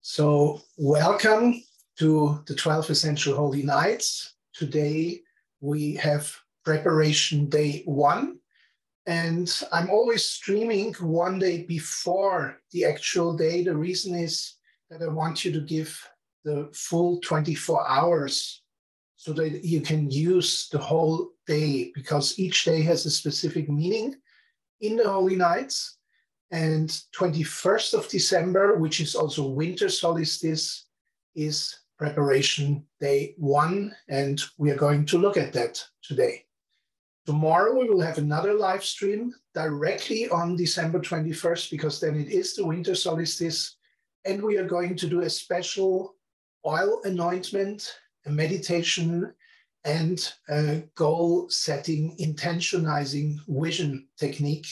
So welcome to the 12 Essential Holy Nights. Today we have preparation day 1, and I'm always streaming one day before the actual day. The reason is that I want you to give the full 24 hours so that you can use the whole day, because each day has a specific meaning in the Holy Nights. And 21st of December, which is also winter solstice, is preparation day 1, and we are going to look at that today. Tomorrow we will have another live stream directly on December 21st, because then it is the winter solstice, and we are going to do a special oil anointment, a meditation, and a goal-setting, intentionizing vision technique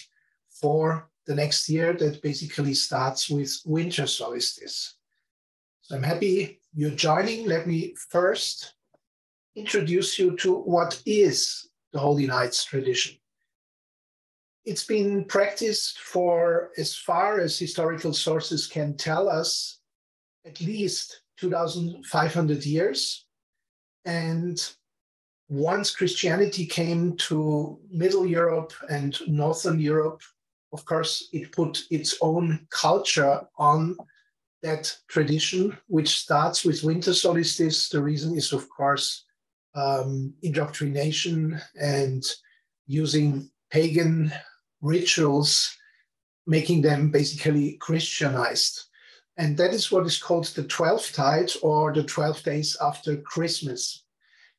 for the next year that basically starts with winter solstice. So I'm happy you're joining. Let me first introduce you to what is the Holy Nights tradition. It's been practiced for, as far as historical sources can tell us, at least 2,500 years. And once Christianity came to Middle Europe and Northern Europe, of course, it put its own culture on that tradition, which starts with winter solstice. The reason is, of course, indoctrination and using pagan rituals, making them basically Christianized. And that is what is called the 12th tide, or the 12 days after Christmas.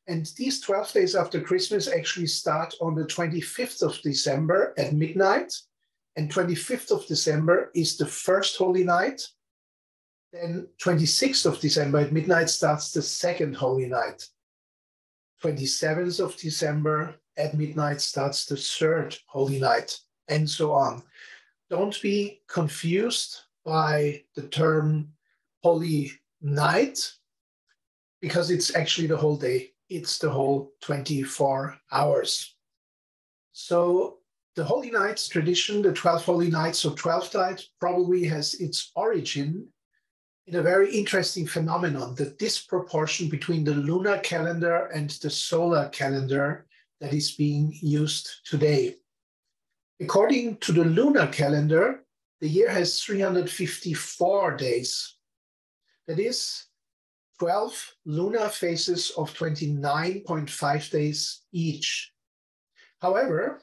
And these 12 days after Christmas actually start on the 25th of December at midnight. And 25th of December is the first Holy Night. Then 26th of December at midnight starts the second Holy Night. 27th of December at midnight starts the third Holy Night, and so on. Don't be confused by the term Holy Night, because it's actually the whole day. It's the whole 24 hours. So the Holy Nights tradition, the 12 Holy Nights or 12th tide, probably has its origin in a very interesting phenomenon, the disproportion between the lunar calendar and the solar calendar that is being used today. According to the lunar calendar, the year has 354 days. That is 12 lunar phases of 29.5 days each. However,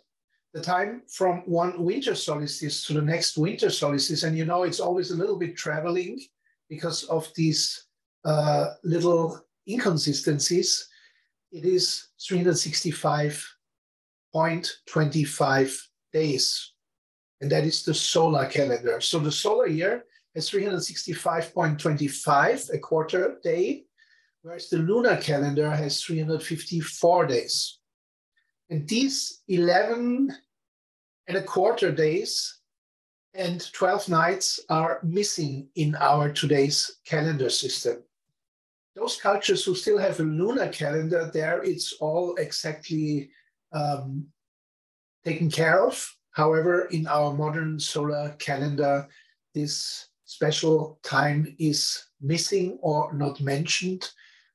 the time from one winter solstice to the next winter solstice, and you know it's always a little bit traveling because of these little inconsistencies, it is 365.25 days. And that is the solar calendar. So the solar year has 365.25, a quarter day, whereas the lunar calendar has 354 days. And these 11.25 days and 12 nights are missing in our today's calendar system. Those cultures who still have a lunar calendar, there it's all exactly taken care of. However, in our modern solar calendar, this special time is missing or not mentioned.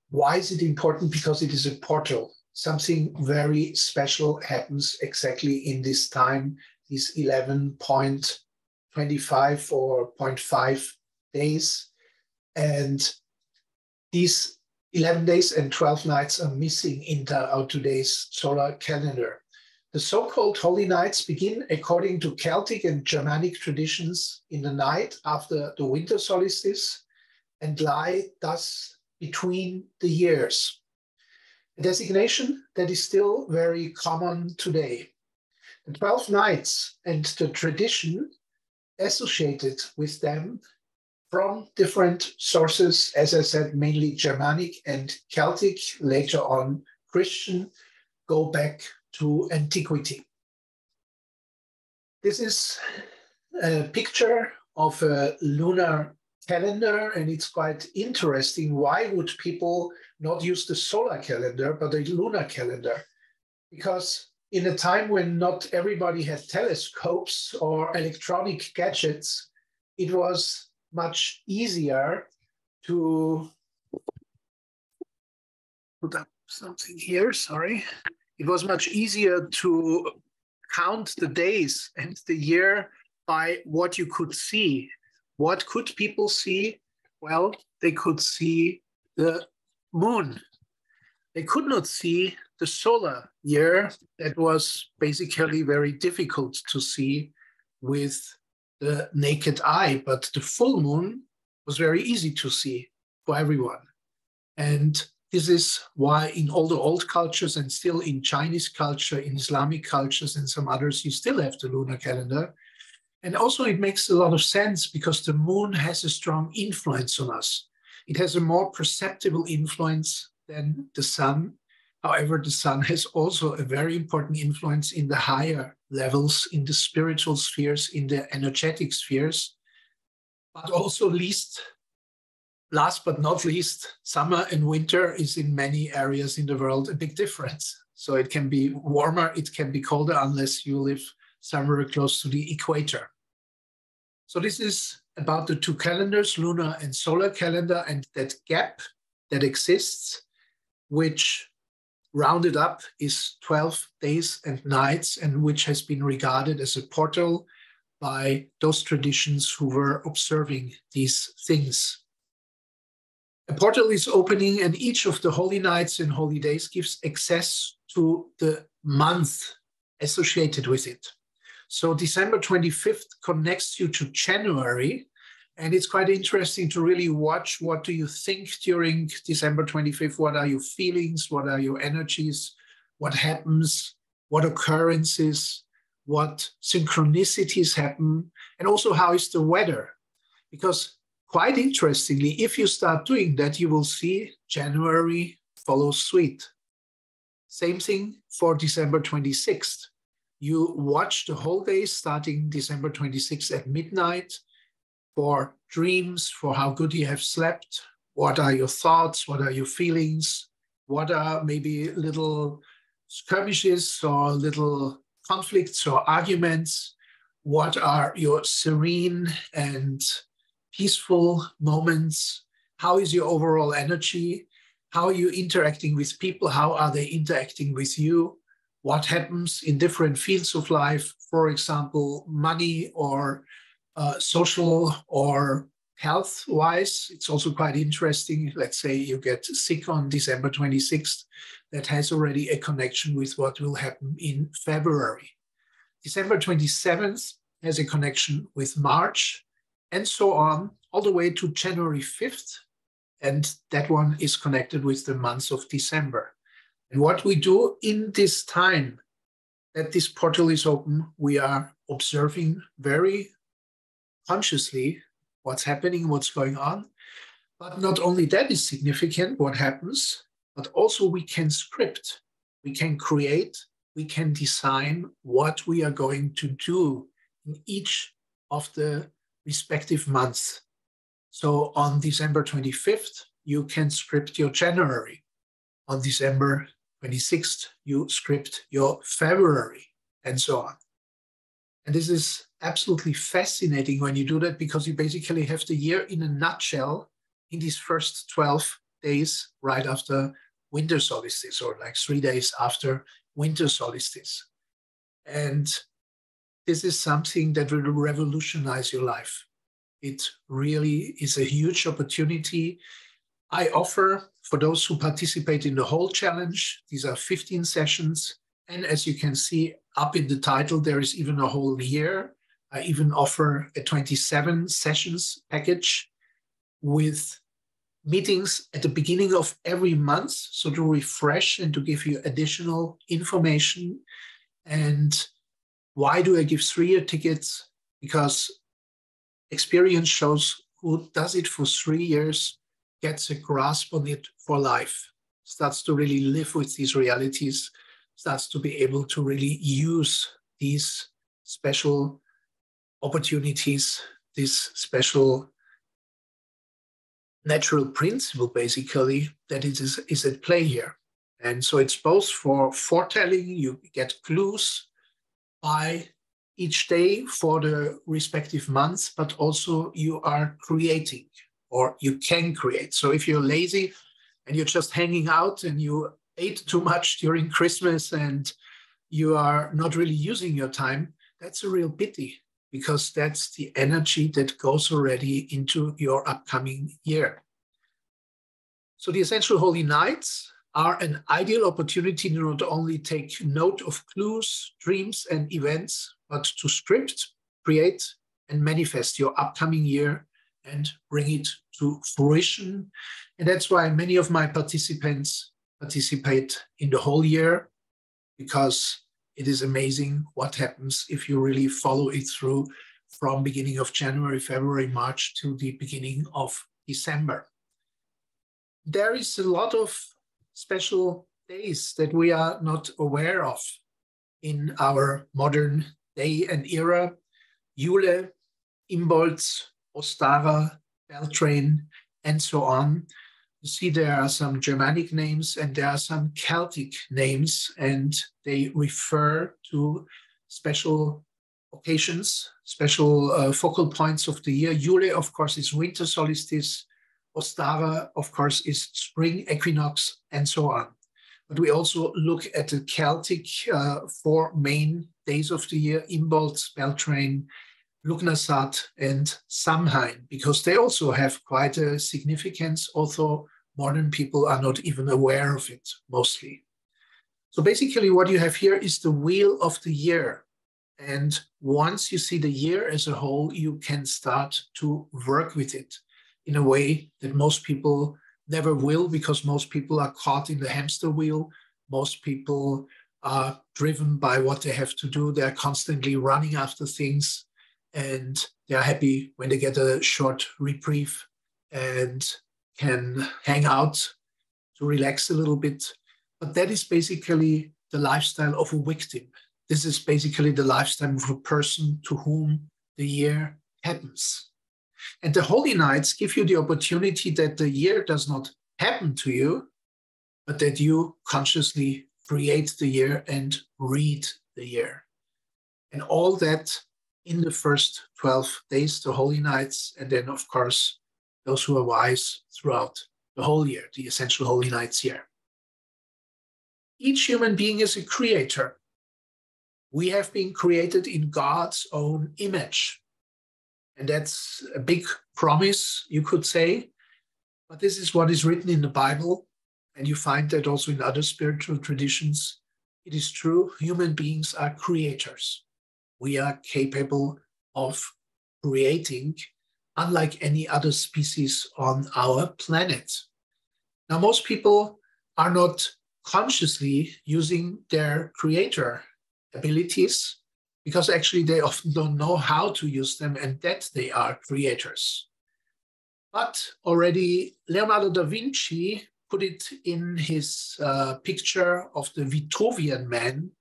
Why is it important? Because it is a portal. Something very special happens exactly in this time, these 11.25 or 0.5 days. And these 11 days and 12 nights are missing in our today's solar calendar. The so-called Holy Nights begin, according to Celtic and Germanic traditions, in the night after the winter solstice and lie thus between the years. A designation that is still very common today. The 12 nights and the tradition associated with them from different sources, as I said, mainly Germanic and Celtic, later on Christian, go back to antiquity. This is a picture of a lunar calendar, and it's quite interesting. Why would people not use the solar calendar, but the lunar calendar? Because in a time when not everybody had telescopes or electronic gadgets, it was much easier to put up something here, sorry. It was much easier to count the days and the year by what you could see. What could people see? Well, they could see the moon. They could not see the solar year. That was basically very difficult to see with the naked eye, but the full moon was very easy to see for everyone. And this is why in all the old cultures and still in Chinese culture, in Islamic cultures and some others, you still have the lunar calendar. And also it makes a lot of sense because the moon has a strong influence on us. It has a more perceptible influence than the sun. However, the sun has also a very important influence in the higher levels, in the spiritual spheres, in the energetic spheres, but also last but not least, summer and winter is in many areas in the world a big difference. So it can be warmer, it can be colder unless you live somewhere close to the equator. So this is about the two calendars, lunar and solar calendar, and that gap that exists, which rounded up is 12 days and nights, and which has been regarded as a portal by those traditions who were observing these things. A portal is opening, and each of the holy nights and holy days gives access to the month associated with it. So December 25th connects you to January, and it's quite interesting to really watch what do you think during December 25th, what are your feelings, what are your energies, what happens, what occurrences, what synchronicities happen, and also how is the weather. Because quite interestingly, if you start doing that, you will see January follows suit. Same thing for December 26th. You watch the whole day starting December 26th at midnight for dreams, for how good you have slept, what are your thoughts, what are your feelings, what are maybe little skirmishes or little conflicts or arguments, what are your serene and peaceful moments, how is your overall energy, how are you interacting with people, how are they interacting with you, what happens in different fields of life, for example, money or social or health-wise. It's also quite interesting. Let's say you get sick on December 26th. That has already a connection with what will happen in February. December 27th has a connection with March, and so on, all the way to January 5th. And that one is connected with the month of December. And what we do in this time that this portal is open, we are observing very consciously what's happening, what's going on. But not only that is significant, what happens, but also we can script, we can create, we can design what we are going to do in each of the respective months. So on December 25th, you can script your January. On December 26th, you script your February, and so on. And this is absolutely fascinating when you do that, because you basically have the year in a nutshell in these first 12 days right after winter solstice, or like 3 days after winter solstice. And this is something that will revolutionize your life. It really is a huge opportunity. I offer, for those who participate in the whole challenge, these are 15 sessions. And as you can see up in the title, there is even a whole year. I even offer a 27 sessions package with meetings at the beginning of every month, so to refresh and to give you additional information. And why do I give 3-year tickets? Because experience shows who does it for 3 years gets a grasp on it for life, starts to really live with these realities, starts to be able to really use these special opportunities, this special natural principle, basically, that is at play here. And so it's both for foretelling, you get clues by each day for the respective months, but also you are creating. or you can create. So if you're lazy and you're just hanging out and you ate too much during Christmas and you are not really using your time, that's a real pity, because that's the energy that goes already into your upcoming year. So the Essential Holy Nights are an ideal opportunity to not only take note of clues, dreams, and events, but to script, create, and manifest your upcoming year and bring it to fruition. And that's why many of my participants participate in the whole year, because it is amazing what happens if you really follow it through from beginning of January, February, March to the beginning of December. There is a lot of special days that we are not aware of in our modern day and era. Jule, Imbolc, Ostara, Beltane, and so on. You see there are some Germanic names and there are some Celtic names, and they refer to special occasions, special focal points of the year. Jule, of course, is winter solstice. Ostara, of course, is spring equinox, and so on. But we also look at the Celtic 4 main days of the year: Imbolc, Beltane, Lugnasad, and Samhain, because they also have quite a significance, although modern people are not even aware of it mostly. So basically what you have here is the wheel of the year. And once you see the year as a whole, you can start to work with it in a way that most people never will, because most people are caught in the hamster wheel. Most people are driven by what they have to do. They're constantly running after things, and they're happy when they get a short reprieve and can hang out to relax a little bit. But that is basically the lifestyle of a victim. This is basically the lifestyle of a person to whom the year happens. And the Holy Nights give you the opportunity that the year does not happen to you, but that you consciously create the year and read the year. And all that in the first 12 days, the Holy Nights, and then, of course, those who are wise throughout the whole year, the Essential Holy Nights year. Each human being is a creator. We have been created in God's own image. And that's a big promise, you could say. But this is what is written in the Bible. And you find that also in other spiritual traditions. It is true, human beings are creators. We are capable of creating, unlike any other species on our planet. Now, most people are not consciously using their creator abilities, because actually they often don't know how to use them and that they are creators. But already Leonardo da Vinci put it in his picture of the Vitruvian Man,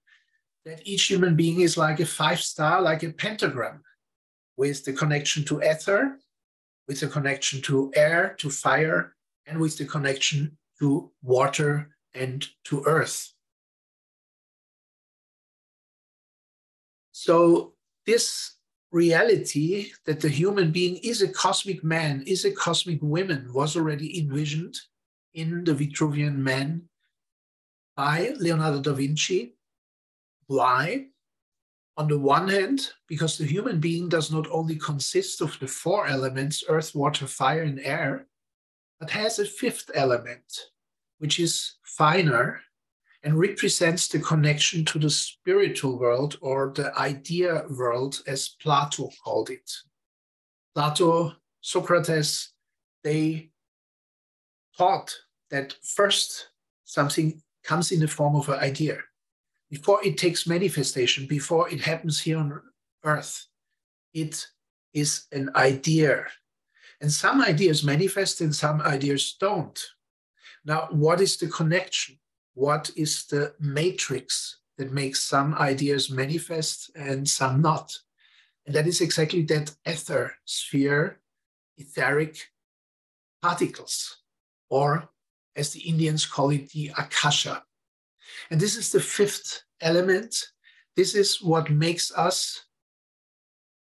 that each human being is like a 5-star, like a pentagram, with the connection to ether, with the connection to air, to fire, and with the connection to water and to earth. So this reality that the human being is a cosmic man, is a cosmic woman, was already envisioned in the Vitruvian Man by Leonardo da Vinci. Why? On the one hand, because the human being does not only consist of the 4 elements, earth, water, fire, and air, but has a 5th element, which is finer and represents the connection to the spiritual world, or the idea world, as Plato called it. Plato, Socrates, they taught that first something comes in the form of an idea. Before it takes manifestation, before it happens here on earth, it is an idea. And some ideas manifest and some ideas don't. Now, what is the connection? What is the matrix that makes some ideas manifest and some not? And that is exactly that ether sphere, etheric particles, or as the Indians call it, the akasha. And this is the 5th element. This is what makes us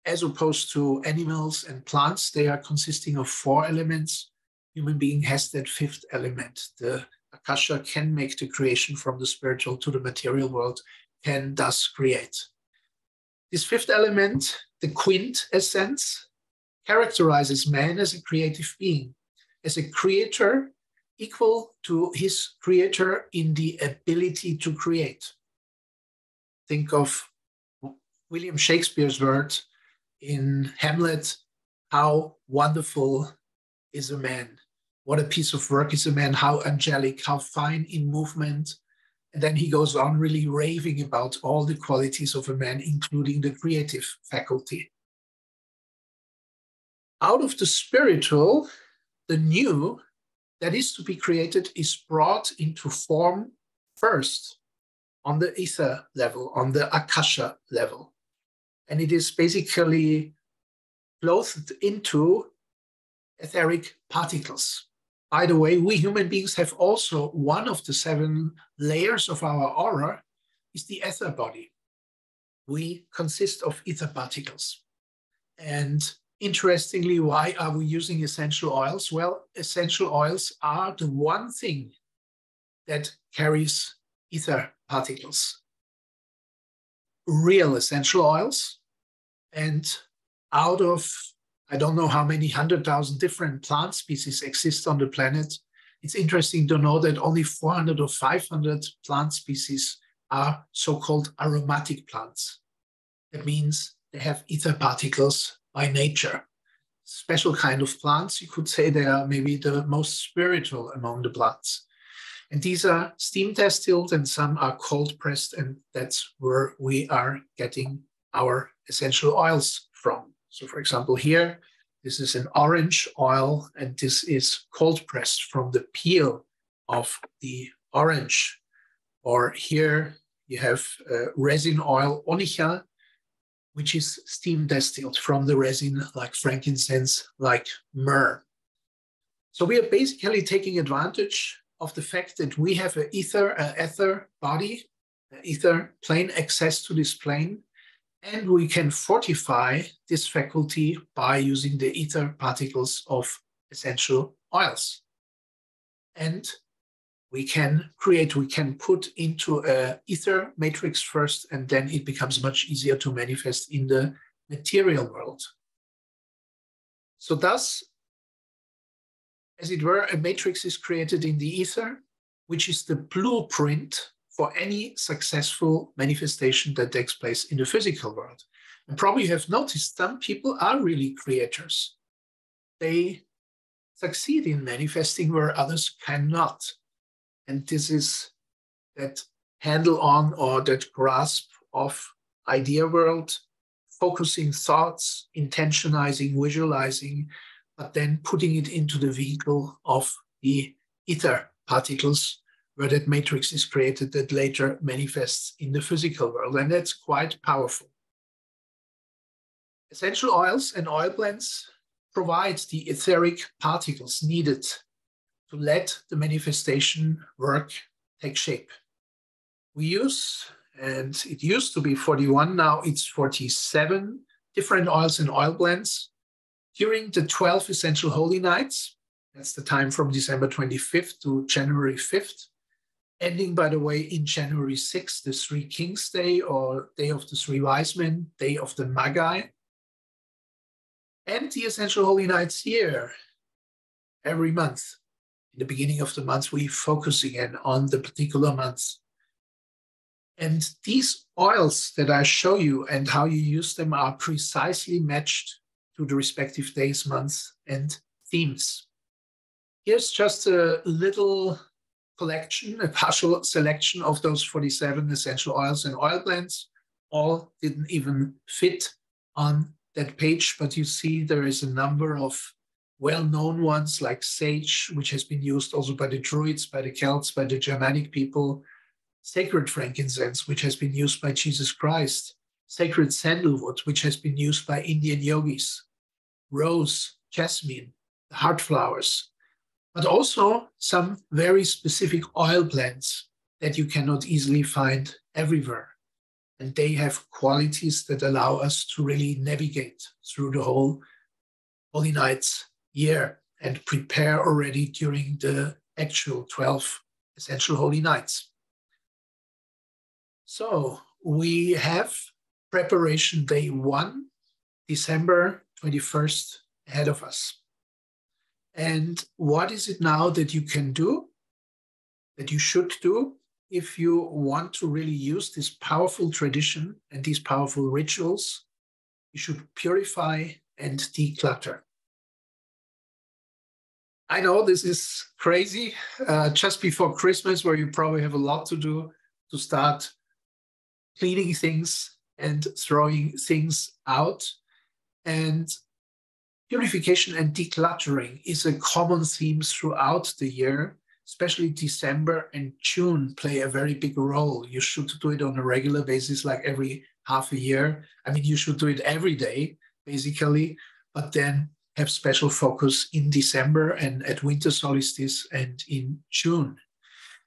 as opposed to animals and plants, they are consisting of 4 elements. Human being has that 5th element. The Akasha can make the creation from the spiritual to the material world, can thus create. This 5th element, the quintessence, characterizes man as a creative being, as a creator equal to his creator in the ability to create. Think of William Shakespeare's word in Hamlet, how wonderful is a man. What a piece of work is a man, how angelic, how fine in movement. And then he goes on really raving about all the qualities of a man, including the creative faculty. Out of the spiritual, the new that is to be created is brought into form first on the ether level, on the Akasha level. And it is basically clothed into etheric particles. By the way, we human beings have also one of the 7 layers of our aura is the ether body. We consist of ether particles. And interestingly, why are we using essential oils? Well, essential oils are the one thing that carries ether particles. Real essential oils. And out of, I don't know how many 100,000 different plant species exist on the planet, it's interesting to know that only 400 or 500 plant species are so-called aromatic plants. That means they have ether particles by nature. Special kind of plants, you could say they are maybe the most spiritual among the plants. And these are steam distilled and some are cold pressed, and that's where we are getting our essential oils from. So for example, here, this is an orange oil, and this is cold pressed from the peel of the orange. Or here you have resin oil, onycha, which is steam distilled from the resin, like frankincense, like myrrh. So we are basically taking advantage of the fact that we have an ether body, ether plane, access to this plane, and we can fortify this faculty by using the ether particles of essential oils. And we can create, we can put into an ether matrix first, and then it becomes much easier to manifest in the material world. So thus, as it were, a matrix is created in the ether, which is the blueprint for any successful manifestation that takes place in the physical world. And probably you have noticed some people are really creators. They succeed in manifesting where others cannot. And this is that handle on or that grasp of idea world, focusing thoughts, intentionizing, visualizing, but then putting it into the vehicle of the ether particles, where that matrix is created that later manifests in the physical world. And that's quite powerful. Essential oils and oil blends provide the etheric particles needed to let the manifestation work take shape. We use, and it used to be 41, now it's 47 different oils and oil blends during the 12 essential holy nights. That's the time from December 25th to January 5th. Ending, by the way, in January 6th, the Three Kings Day, or Day of the Three Wise Men, Day of the Magi. And the Essential Holy Nights here, every month. In the beginning of the month, we focus again on the particular month. And these oils that I show you and how you use them are precisely matched to the respective days, months, and themes. Here's just a little collection, a partial selection of those 47 essential oils and oil blends. All didn't even fit on that page, but you see there is a number of well-known ones like sage, which has been used also by the Druids, by the Celts, by the Germanic people, sacred frankincense, which has been used by Jesus Christ, sacred sandalwood, which has been used by Indian yogis, rose, jasmine, the heart flowers, but also some very specific oil blends that you cannot easily find everywhere. and they have qualities that allow us to really navigate through the whole Holy Nights year and prepare already during the actual 12 essential Holy Nights. So we have preparation day 1, December 21st, ahead of us. And what is it now that you can do, that you should do, if you want to really use this powerful tradition and these powerful rituals? You should purify and declutter. I know this is crazy, just before Christmas, where you probably have a lot to do to start cleaning things and throwing things out. And purification and decluttering is a common theme throughout the year. Especially December and June play a very big role. You should do it on a regular basis, like every half a year. I mean, you should do it every day, basically, but then have special focus in December and at winter solstice and in June.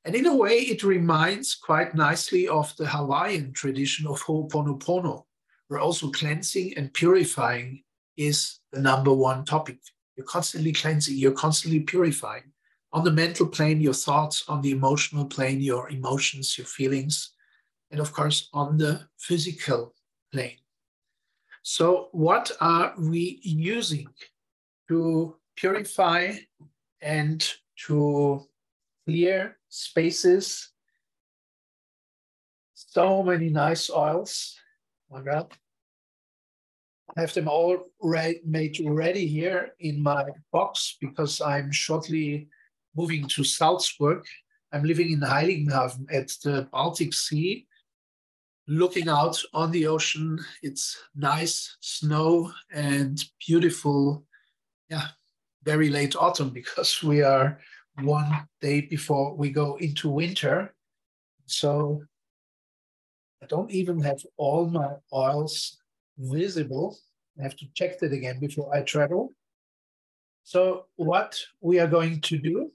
And in a way, it reminds quite nicely of the Hawaiian tradition of Ho'oponopono, where also cleansing and purifying is the #1 topic. You're constantly cleansing, you're constantly purifying. On the mental plane, your thoughts; on the emotional plane, your emotions, your feelings, and of course, on the physical plane. So what are we using to purify and to clear spaces? So many nice oils. Oh my God. I have them all made ready here in my box because I'm shortly moving to Salzburg. I'm living in Heiligenhafen at the Baltic Sea, looking out on the ocean. It's nice snow and beautiful, very late autumn, because we are one day before we go into winter. So I don't even have all my oils visible. I have to check that again before I travel. So what we are going to do,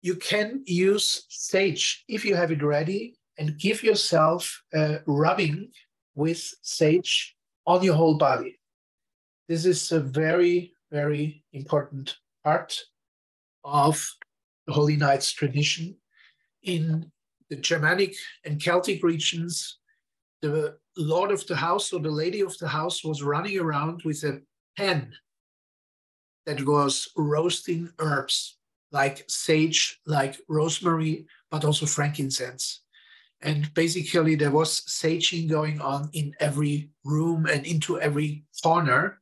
you can use sage if you have it ready, and give yourself a rubbing with sage on your whole body. This is a very, very important part of the Holy Nights tradition. In the Germanic and Celtic regions, the lord of the house or the lady of the house was running around with a pan that was roasting herbs like sage, like rosemary, but also frankincense. And basically there was saging going on in every room and into every corner.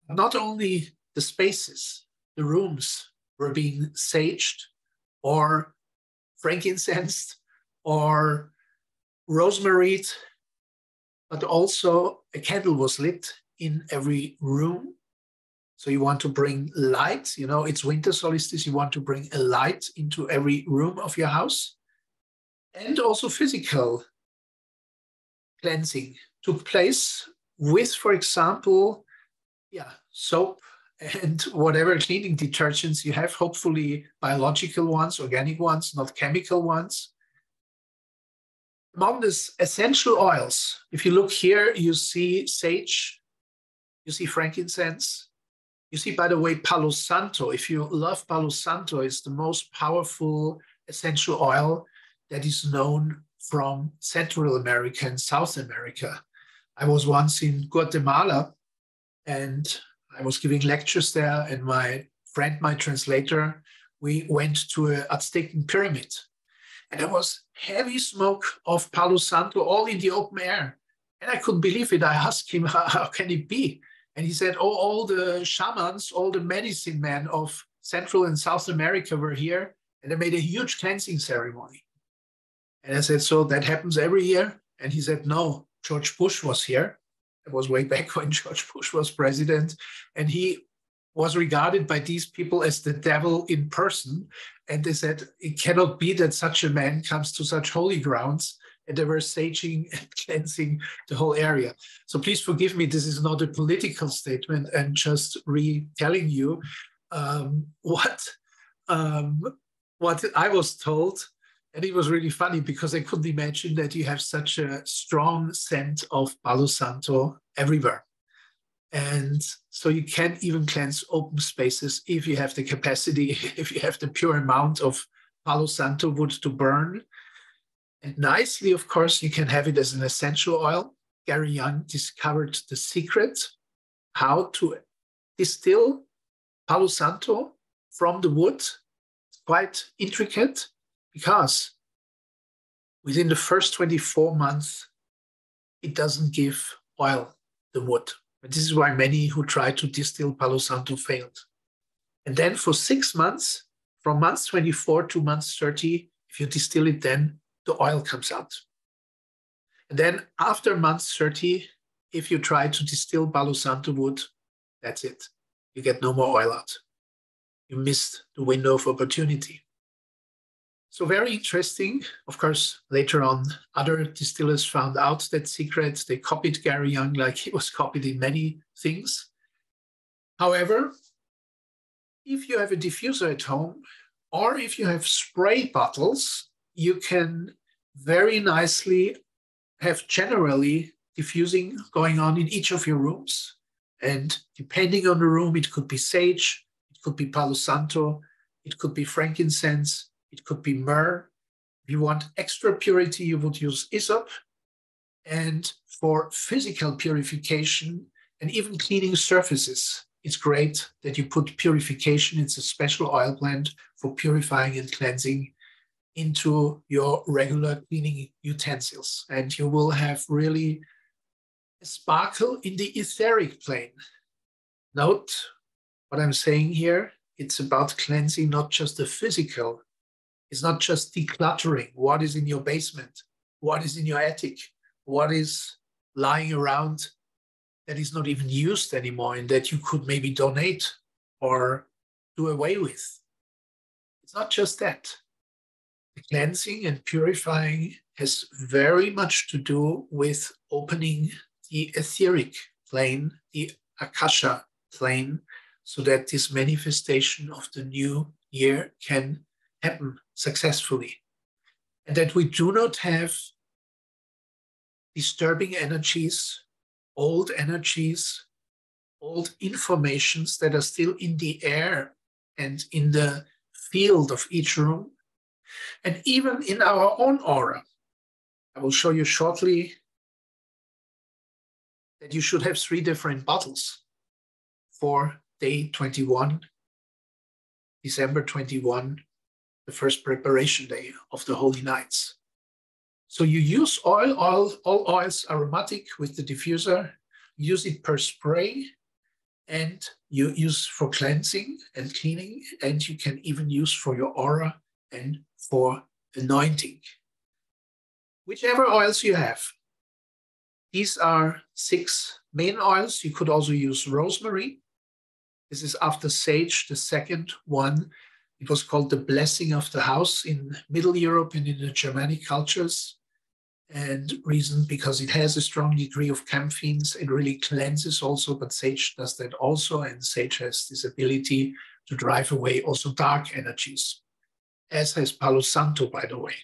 Not only the spaces, the rooms were being saged or frankincense or rosemaried, but also a candle was lit in every room. So you want to bring light, it's winter solstice, you want to bring a light into every room of your house. And also physical cleansing took place with, for example, soap and whatever cleaning detergents you have, hopefully biological ones, organic ones, not chemical ones. Among these essential oils, if you look here, you see sage, you see frankincense, you see, by the way, Palo Santo. If you love Palo Santo, it's the most powerful essential oil that is known from Central America and South America. I was once in Guatemala and I was giving lectures there, and my friend, my translator, we went to an Aztecan pyramid. And there was heavy smoke of Palo Santo all in the open air. And I couldn't believe it. I asked him, how can it be? And he said, all the shamans, all the medicine men of Central and South America were here, and they made a huge cleansing ceremony. And I said, so that happens every year? And he said, no, George Bush was here. It was way back when George Bush was president. And he was regarded by these people as the devil in person. And they said, it cannot be that such a man comes to such holy grounds. And they were saging and cleansing the whole area. So please forgive me, this is not a political statement, and just retelling you what I was told And it was really funny because I couldn't imagine that you have such a strong scent of Palo Santo everywhere. And so you can even cleanse open spaces if you have the capacity, if you have the pure amount of Palo Santo wood to burn. And nicely, of course, you can have it as an essential oil. Gary Young discovered the secret how to distill Palo Santo from the wood. It's quite intricate because within the first 24 months, it doesn't give oil, the wood. And this is why many who try to distill Palo Santo failed. And then for 6 months, from months 24 to months 30, if you distill it, then the oil comes out. And then after months 30, if you try to distill Palo Santo wood, that's it. You get no more oil out. You missed the window of opportunity. So very interesting. Of course, later on, other distillers found out that secret. They copied Gary Young like he was copied in many things. However, if you have a diffuser at home, or if you have spray bottles, you can very nicely have generally diffusing going on in each of your rooms. And depending on the room, it could be sage, it could be Palo Santo, it could be frankincense, it could be myrrh. If you want extra purity, you would use hyssop. And for physical purification and even cleaning surfaces, it's great that you put Purification. It's a special oil blend for purifying and cleansing into your regular cleaning utensils. And you will have really a sparkle in the etheric plane. Note what I'm saying here. It's about cleansing, not just the physical. It's not just decluttering. What is in your basement? What is in your attic? What is lying around that is not even used anymore and that you could maybe donate or do away with? It's not just that. The cleansing and purifying has very much to do with opening the etheric plane, the Akasha plane, so that this manifestation of the new year can happen successfully. And that we do not have disturbing energies, old informations that are still in the air and in the field of each room, and even in our own aura. I will show you shortly that you should have 3 different bottles for day 21, December 21, the first preparation day of the Holy Nights. So you use oil, all oils aromatic with the diffuser, use it per spray, and you use for cleansing and cleaning, and you can even use for your aura and for anointing. Whichever oils you have. These are 6 main oils. You could also use rosemary. This is after sage, the second one. It was called the blessing of the house in Middle Europe and in the Germanic cultures. And reason because it has a strong degree of camphenes. It really cleanses also, but sage does that also. And sage has this ability to drive away also dark energies, as has Palo Santo, by the way.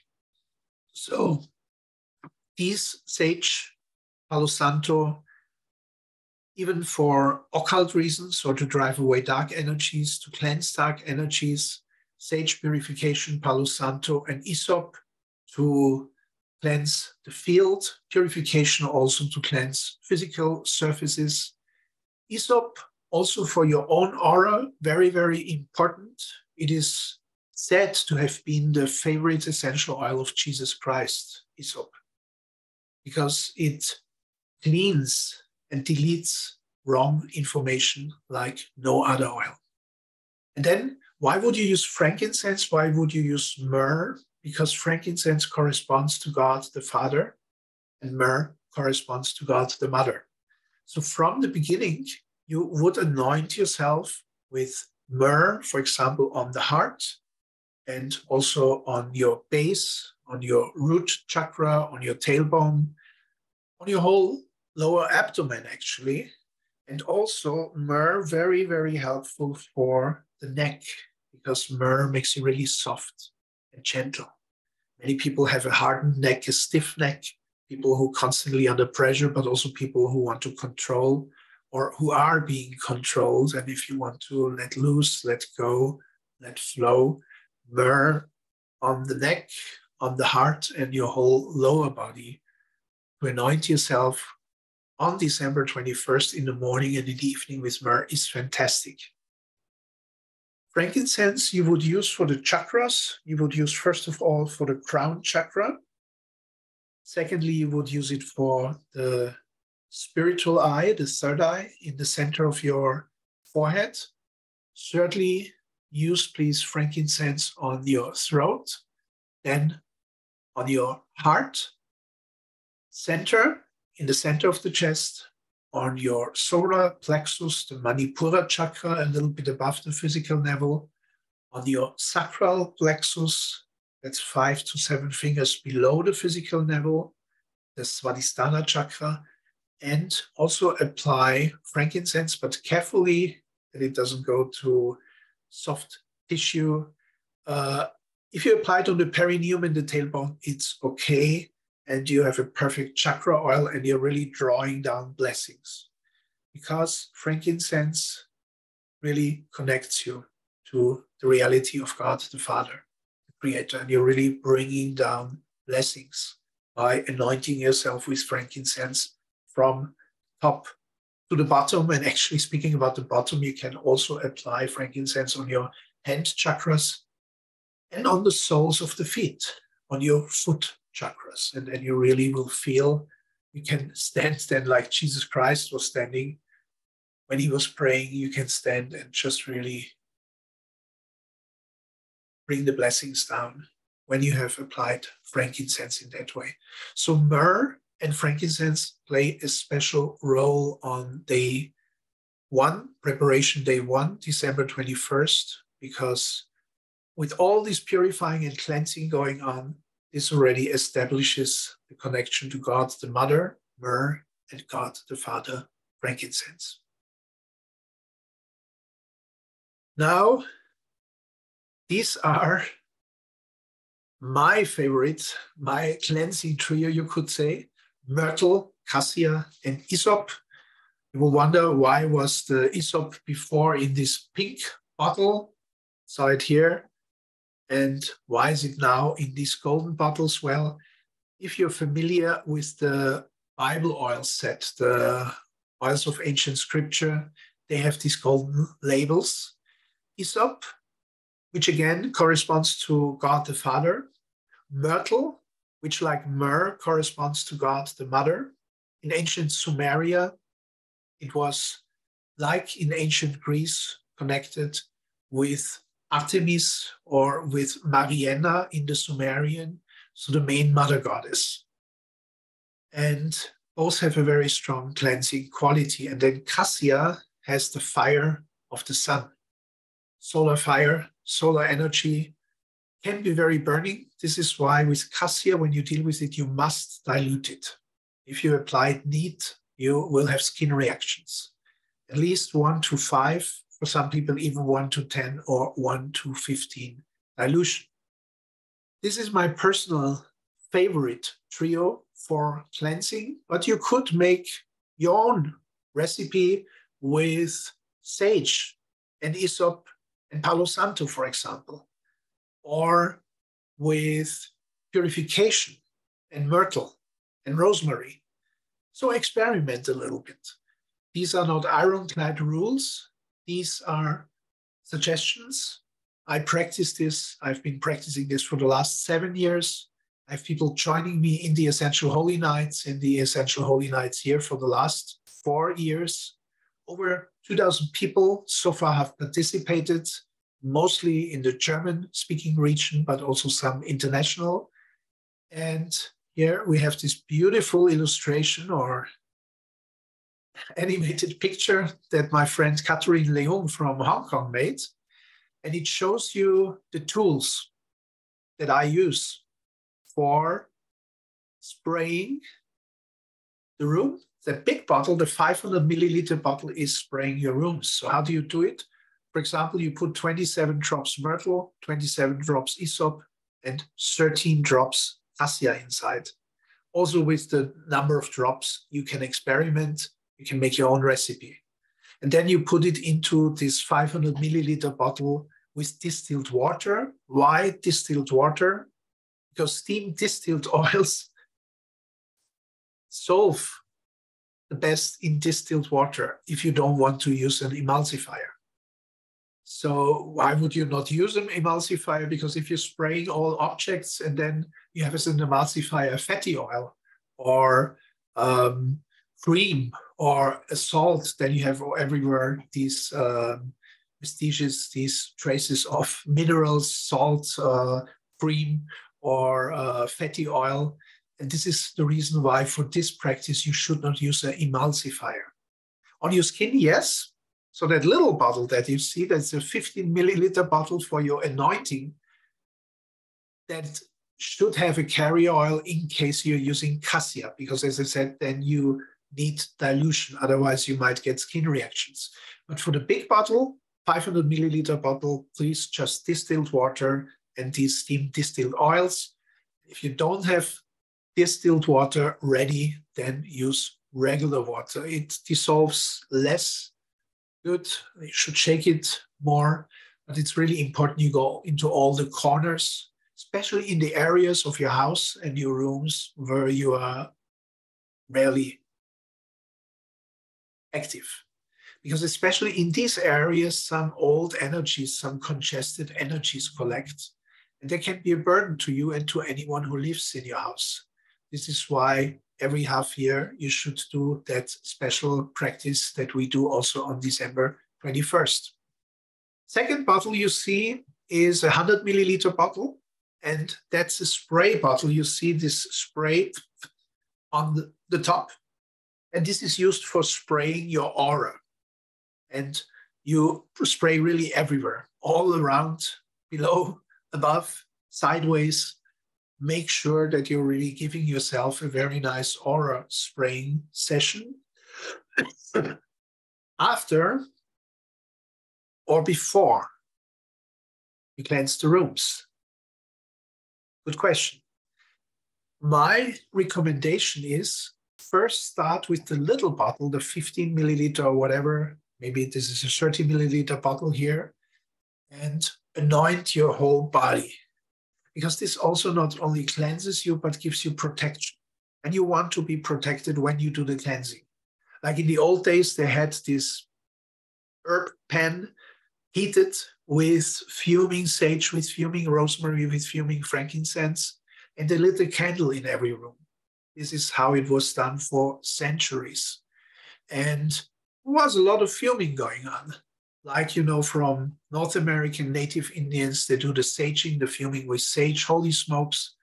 So these sage, Palo Santo, even for occult reasons or to drive away dark energies, to cleanse dark energies, sage purification, Palo Santo, and hyssop to cleanse the field, purification also to cleanse physical surfaces. Hyssop also for your own aura, very, very important. It is said to have been the favorite essential oil of Jesus Christ, hyssop, because it cleans and deletes wrong information like no other oil. And then why would you use frankincense? Why would you use myrrh? Because frankincense corresponds to God the Father and myrrh corresponds to God the Mother. So from the beginning, you would anoint yourself with myrrh, for example, on the heart and also on your base, on your root chakra, on your tailbone, on your whole lower abdomen, actually. And also myrrh, very, very helpful for the neck because myrrh makes you really soft and gentle. Many people have a hardened neck, a stiff neck, people who are constantly under pressure, but also people who want to control or who are being controlled. And if you want to let loose, let go, let flow, myrrh on the neck, on the heart, and your whole lower body, to anoint yourself on December 21st in the morning and in the evening with myrrh is fantastic. Frankincense you would use for the chakras. You would use first of all for the crown chakra. Secondly, you would use it for the spiritual eye, the third eye in the center of your forehead. Thirdly, use please frankincense on your throat, then on your heart, center, in the center of the chest, on your solar plexus, the Manipura chakra, a little bit above the physical level, on your sacral plexus, that's 5 to 7 fingers below the physical level, the Svadhisthana chakra, and also apply frankincense, but carefully that it doesn't go to soft tissue. If you apply it on the perineum and the tailbone, it's okay. And you have a perfect chakra oil and you're really drawing down blessings because frankincense really connects you to the reality of God, the Father, the Creator, and you're really bringing down blessings by anointing yourself with frankincense from top to the bottom. And actually speaking about the bottom, you can also apply frankincense on your hand chakras and on the soles of the feet, on your foot chakras, and then you really will feel you can stand like Jesus Christ was standing when he was praying. You can stand and just really bring the blessings down when you have applied frankincense in that way. So myrrh and frankincense play a special role on day 1, preparation day 1, December 21st, because with all this purifying and cleansing going on, this already establishes the connection to God, the Mother, myrrh, and God, the Father, frankincense. Now, these are my favorite, my cleansing trio, you could say, myrtle, cassia, and hyssop. You will wonder why was the hyssop before in this pink bottle, saw it here, and why is it now in these golden bottles? Well, if you're familiar with the Bible oil set, the oils of ancient scripture, they have these golden labels. Hyssop, which again corresponds to God the Father. Myrtle, which like myrrh corresponds to God the Mother. In ancient Sumeria, it was like in ancient Greece, connected with Artemis or with Mariana in the Sumerian, so the main mother goddess. And both have a very strong cleansing quality. And then cassia has the fire of the sun. Solar fire, solar energy can be very burning. This is why with cassia, when you deal with it, you must dilute it. If you apply it neat, you will have skin reactions. At least 1 to 5, for some people even 1 to 10 or 1 to 15 dilution. This is my personal favorite trio for cleansing, but you could make your own recipe with sage and hyssop and Palo Santo, for example, or with purification and myrtle and rosemary. So experiment a little bit. These are not ironclad rules. These are suggestions. I practice this. I've been practicing this for the last 7 years. I have people joining me in the Essential Holy Nights, here for the last 4 years. Over 2,000 people so far have participated, mostly in the German-speaking region, but also some international. And here we have this beautiful illustration or animated picture that my friend Catherine Leung from Hong Kong made. And it shows you the tools that I use for spraying the room. The big bottle, the 500 milliliter bottle, is spraying your rooms. So how do you do it? For example, you put 27 drops myrtle, 27 drops hyssop, and 13 drops cassia inside. Also with the number of drops, you can experiment, you can make your own recipe. And then you put it into this 500 milliliter bottle with distilled water. Why distilled water? Because steam distilled oils solve the best in distilled water if you don't want to use an emulsifier. So why would you not use an emulsifier? Because if you're spraying all objects and then you have as an emulsifier fatty oil or cream or a salt, then you have everywhere these vestiges, these traces of minerals, salt, cream, or fatty oil. And this is the reason why for this practice, you should not use an emulsifier. On your skin, yes. So that little bottle that you see, that's a 15 milliliter bottle for your anointing, that should have a carrier oil in case you're using cassia, because as I said, then you need dilution. Otherwise, you might get skin reactions. But for the big bottle, 500 milliliter bottle, please just distilled water and these steam distilled oils. If you don't have distilled water ready, then use regular water. It dissolves less good. You should shake it more, but it's really important you go into all the corners, especially in the areas of your house and your rooms where you are rarely active. Because especially in these areas, some old energies, some congested energies collect, and they can be a burden to you and to anyone who lives in your house. This is why every half year you should do that special practice that we do also on December 21st. Second bottle you see is a 100 milliliter bottle, and that's a spray bottle. You see this spray on the top, and this is used for spraying your aura. And you spray really everywhere, all around, below, above, sideways. Make sure that you're really giving yourself a very nice aura spraying session. After or before you cleanse the rooms? Good question. My recommendation is first start with the little bottle, the 15 milliliter or whatever. Maybe this is a 30 milliliter bottle here, and anoint your whole body. Because this also not only cleanses you, but gives you protection. And you want to be protected when you do the cleansing. Like in the old days, they had this herb pan heated with fuming sage, with fuming rosemary, with fuming frankincense, and they lit a candle in every room. This is how it was done for centuries. And there was a lot of fuming going on. Like, you know, from North American native Indians, they do the saging, the fuming with sage, holy smokes,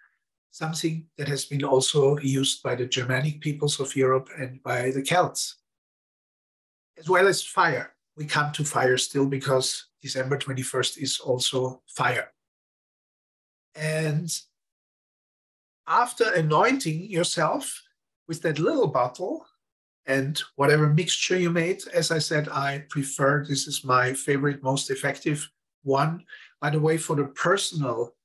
something that has been also used by the Germanic peoples of Europe and by the Celts. As well as fire. We come to fire still because December 21st is also fire. And after anointing yourself with that little bottle, and whatever mixture you made, as I said, I prefer, this is my favorite, most effective one. By the way, for the personal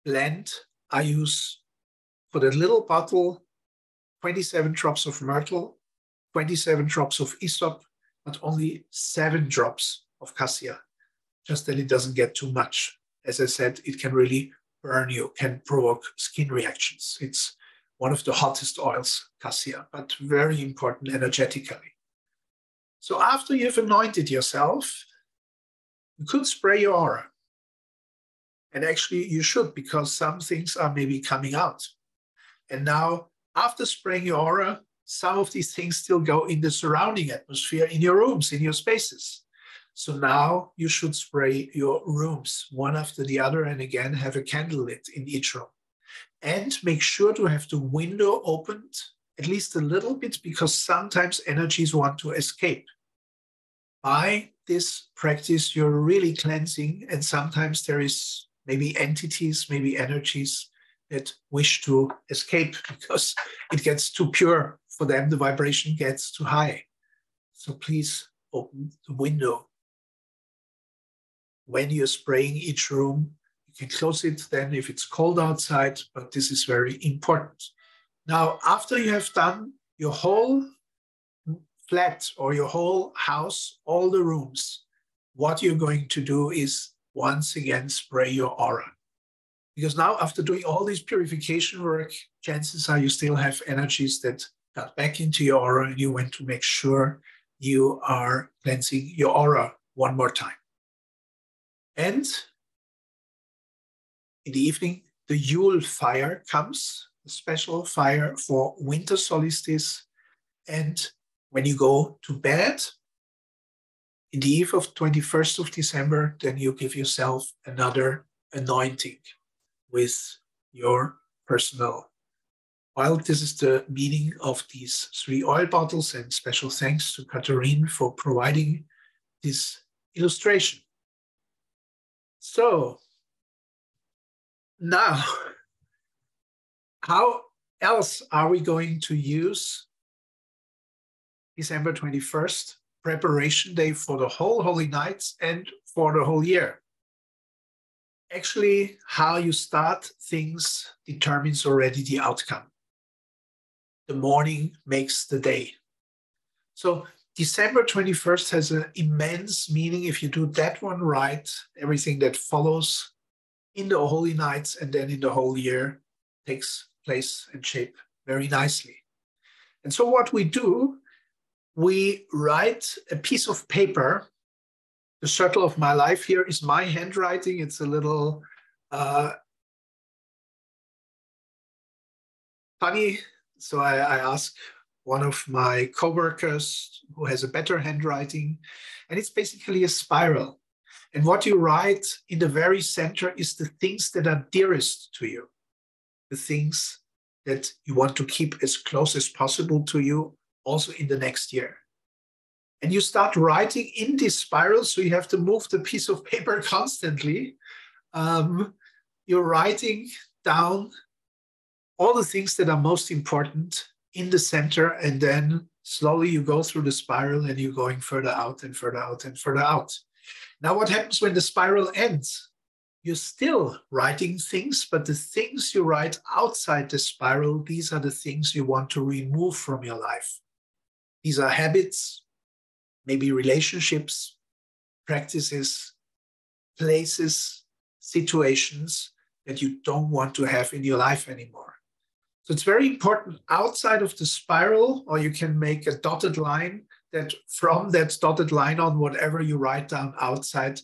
blend, I use, for the little bottle, 27 drops of myrtle, 27 drops of hyssop, but only 7 drops of cassia, just that it doesn't get too much. As I said, it can really burn you, can provoke skin reactions. It's one of the hottest oils, cassia, but very important energetically. So after you've anointed yourself, you could spray your aura. And actually you should, because some things are maybe coming out. And now, after spraying your aura, some of these things still go in the surrounding atmosphere, in your rooms, in your spaces. So now you should spray your rooms one after the other, and again, have a candle lit in each room. And make sure to have the window opened at least a little bit, because sometimes energies want to escape. By this practice, you're really cleansing, and sometimes there is maybe entities, maybe energies that wish to escape because it gets too pure for them, the vibration gets too high. So please open the window when you're spraying each room, can close it then if it's cold outside, but this is very important. Now, after you have done your whole flat or your whole house, all the rooms, what you're going to do is once again spray your aura. Because now, after doing all this purification work, chances are you still have energies that got back into your aura, and you want to make sure you are cleansing your aura one more time. And in the evening, the Yule fire comes, a special fire for winter solstice. And when you go to bed, in the eve of 21st of December, then you give yourself another anointing with your personal oil. This is the meaning of these 3 oil bottles, and special thanks to Catherine for providing this illustration. So now, how else are we going to use December 21st, preparation day for the whole Holy Nights and for the whole year? Actually, how you start things determines already the outcome. The morning makes the day. So December 21st has an immense meaning. If you do that one right, everything that follows in the Holy Nights and then in the whole year takes place and shape very nicely. And so what we do, we write a piece of paper. The circle of my life here is my handwriting. It's a little funny. So I ask one of my coworkers who has a better handwriting, and it's basically a spiral. And what you write in the very center is the things that are dearest to you, the things that you want to keep as close as possible to you also in the next year. And you start writing in this spiral, so you have to move the piece of paper constantly. You're writing down all the things that are most important in the center, and then slowly you go through the spiral and you're going further out and further out and further out. Now, what happens when the spiral ends? You're still writing things, but the things you write outside the spiral, these are the things you want to remove from your life. These are habits, maybe relationships, practices, places, situations that you don't want to have in your life anymore. So it's very important outside of the spiral, or you can make a dotted line that from that dotted line on, whatever you write down outside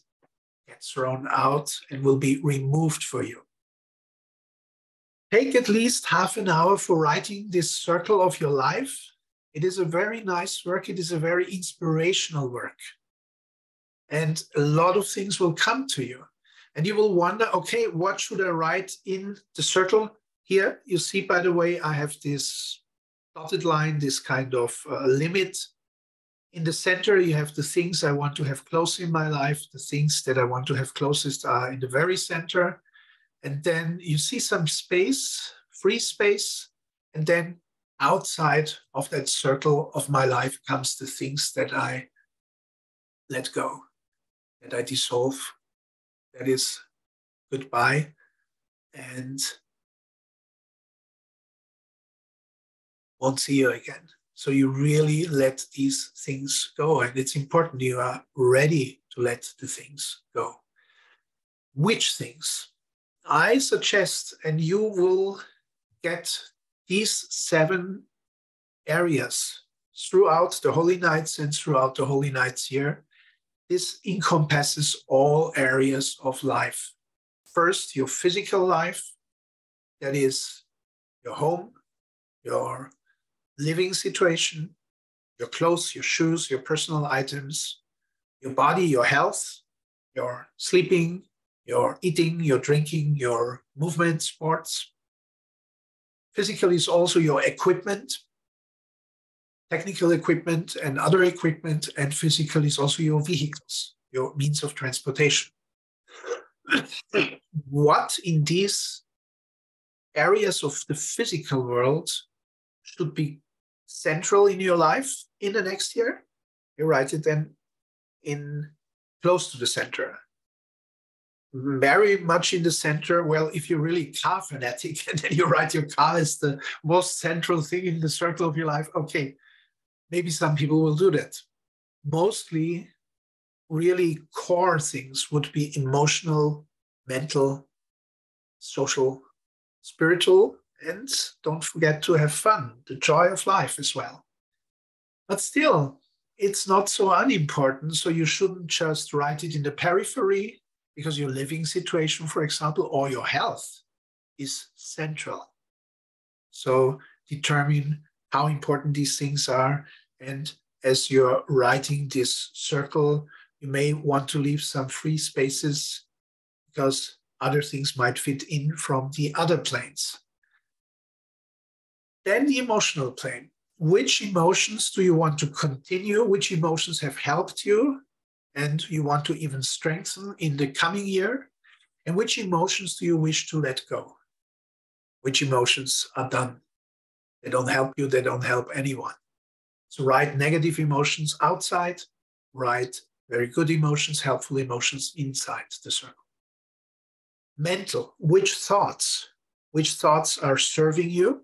gets thrown out and will be removed for you. Take at least half an hour for writing this circle of your life. It is a very nice work. It is a very inspirational work. And a lot of things will come to you. And you will wonder, okay, what should I write in the circle? Here, you see, by the way, I have this dotted line, this kind of limit. In the center, you have the things I want to have close in my life. The things that I want to have closest are in the very center. And then you see some space, free space. And then outside of that circle of my life comes the things that I let go, that I dissolve. That is goodbye. And won't see you again. So you really let these things go. And it's important you are ready to let the things go. Which things? I suggest, and you will get these 7 areas throughout the Holy Nights and throughout the Holy Nights year. This encompasses all areas of life. First, your physical life, that is your home, your living situation, your clothes, your shoes, your personal items, your body, your health, your sleeping, your eating, your drinking, your movement, sports. Physical is also your equipment, technical equipment and other equipment, and physical is also your vehicles, your means of transportation. What in these areas of the physical world should be central in your life in the next year? You write it then in close to the center. very much in the center. Well, if you're really car fanatic and then you write your car as the most central thing in the circle of your life, okay, maybe some people will do that. Mostly, really core things would be emotional, mental, social, spiritual, and don't forget to have fun, the joy of life as well. But still, it's not so unimportant, so you shouldn't just write it in the periphery because your living situation, for example, or your health is central. So determine how important these things are, and as you're writing this circle, you may want to leave some free spaces because other things might fit in from the other planes. Then the emotional plane. Which emotions do you want to continue? Which emotions have helped you and you want to even strengthen in the coming year? And which emotions do you wish to let go? Which emotions are done? They don't help you, they don't help anyone. So write negative emotions outside, write very good emotions, helpful emotions inside the circle. Mental, which thoughts are serving you?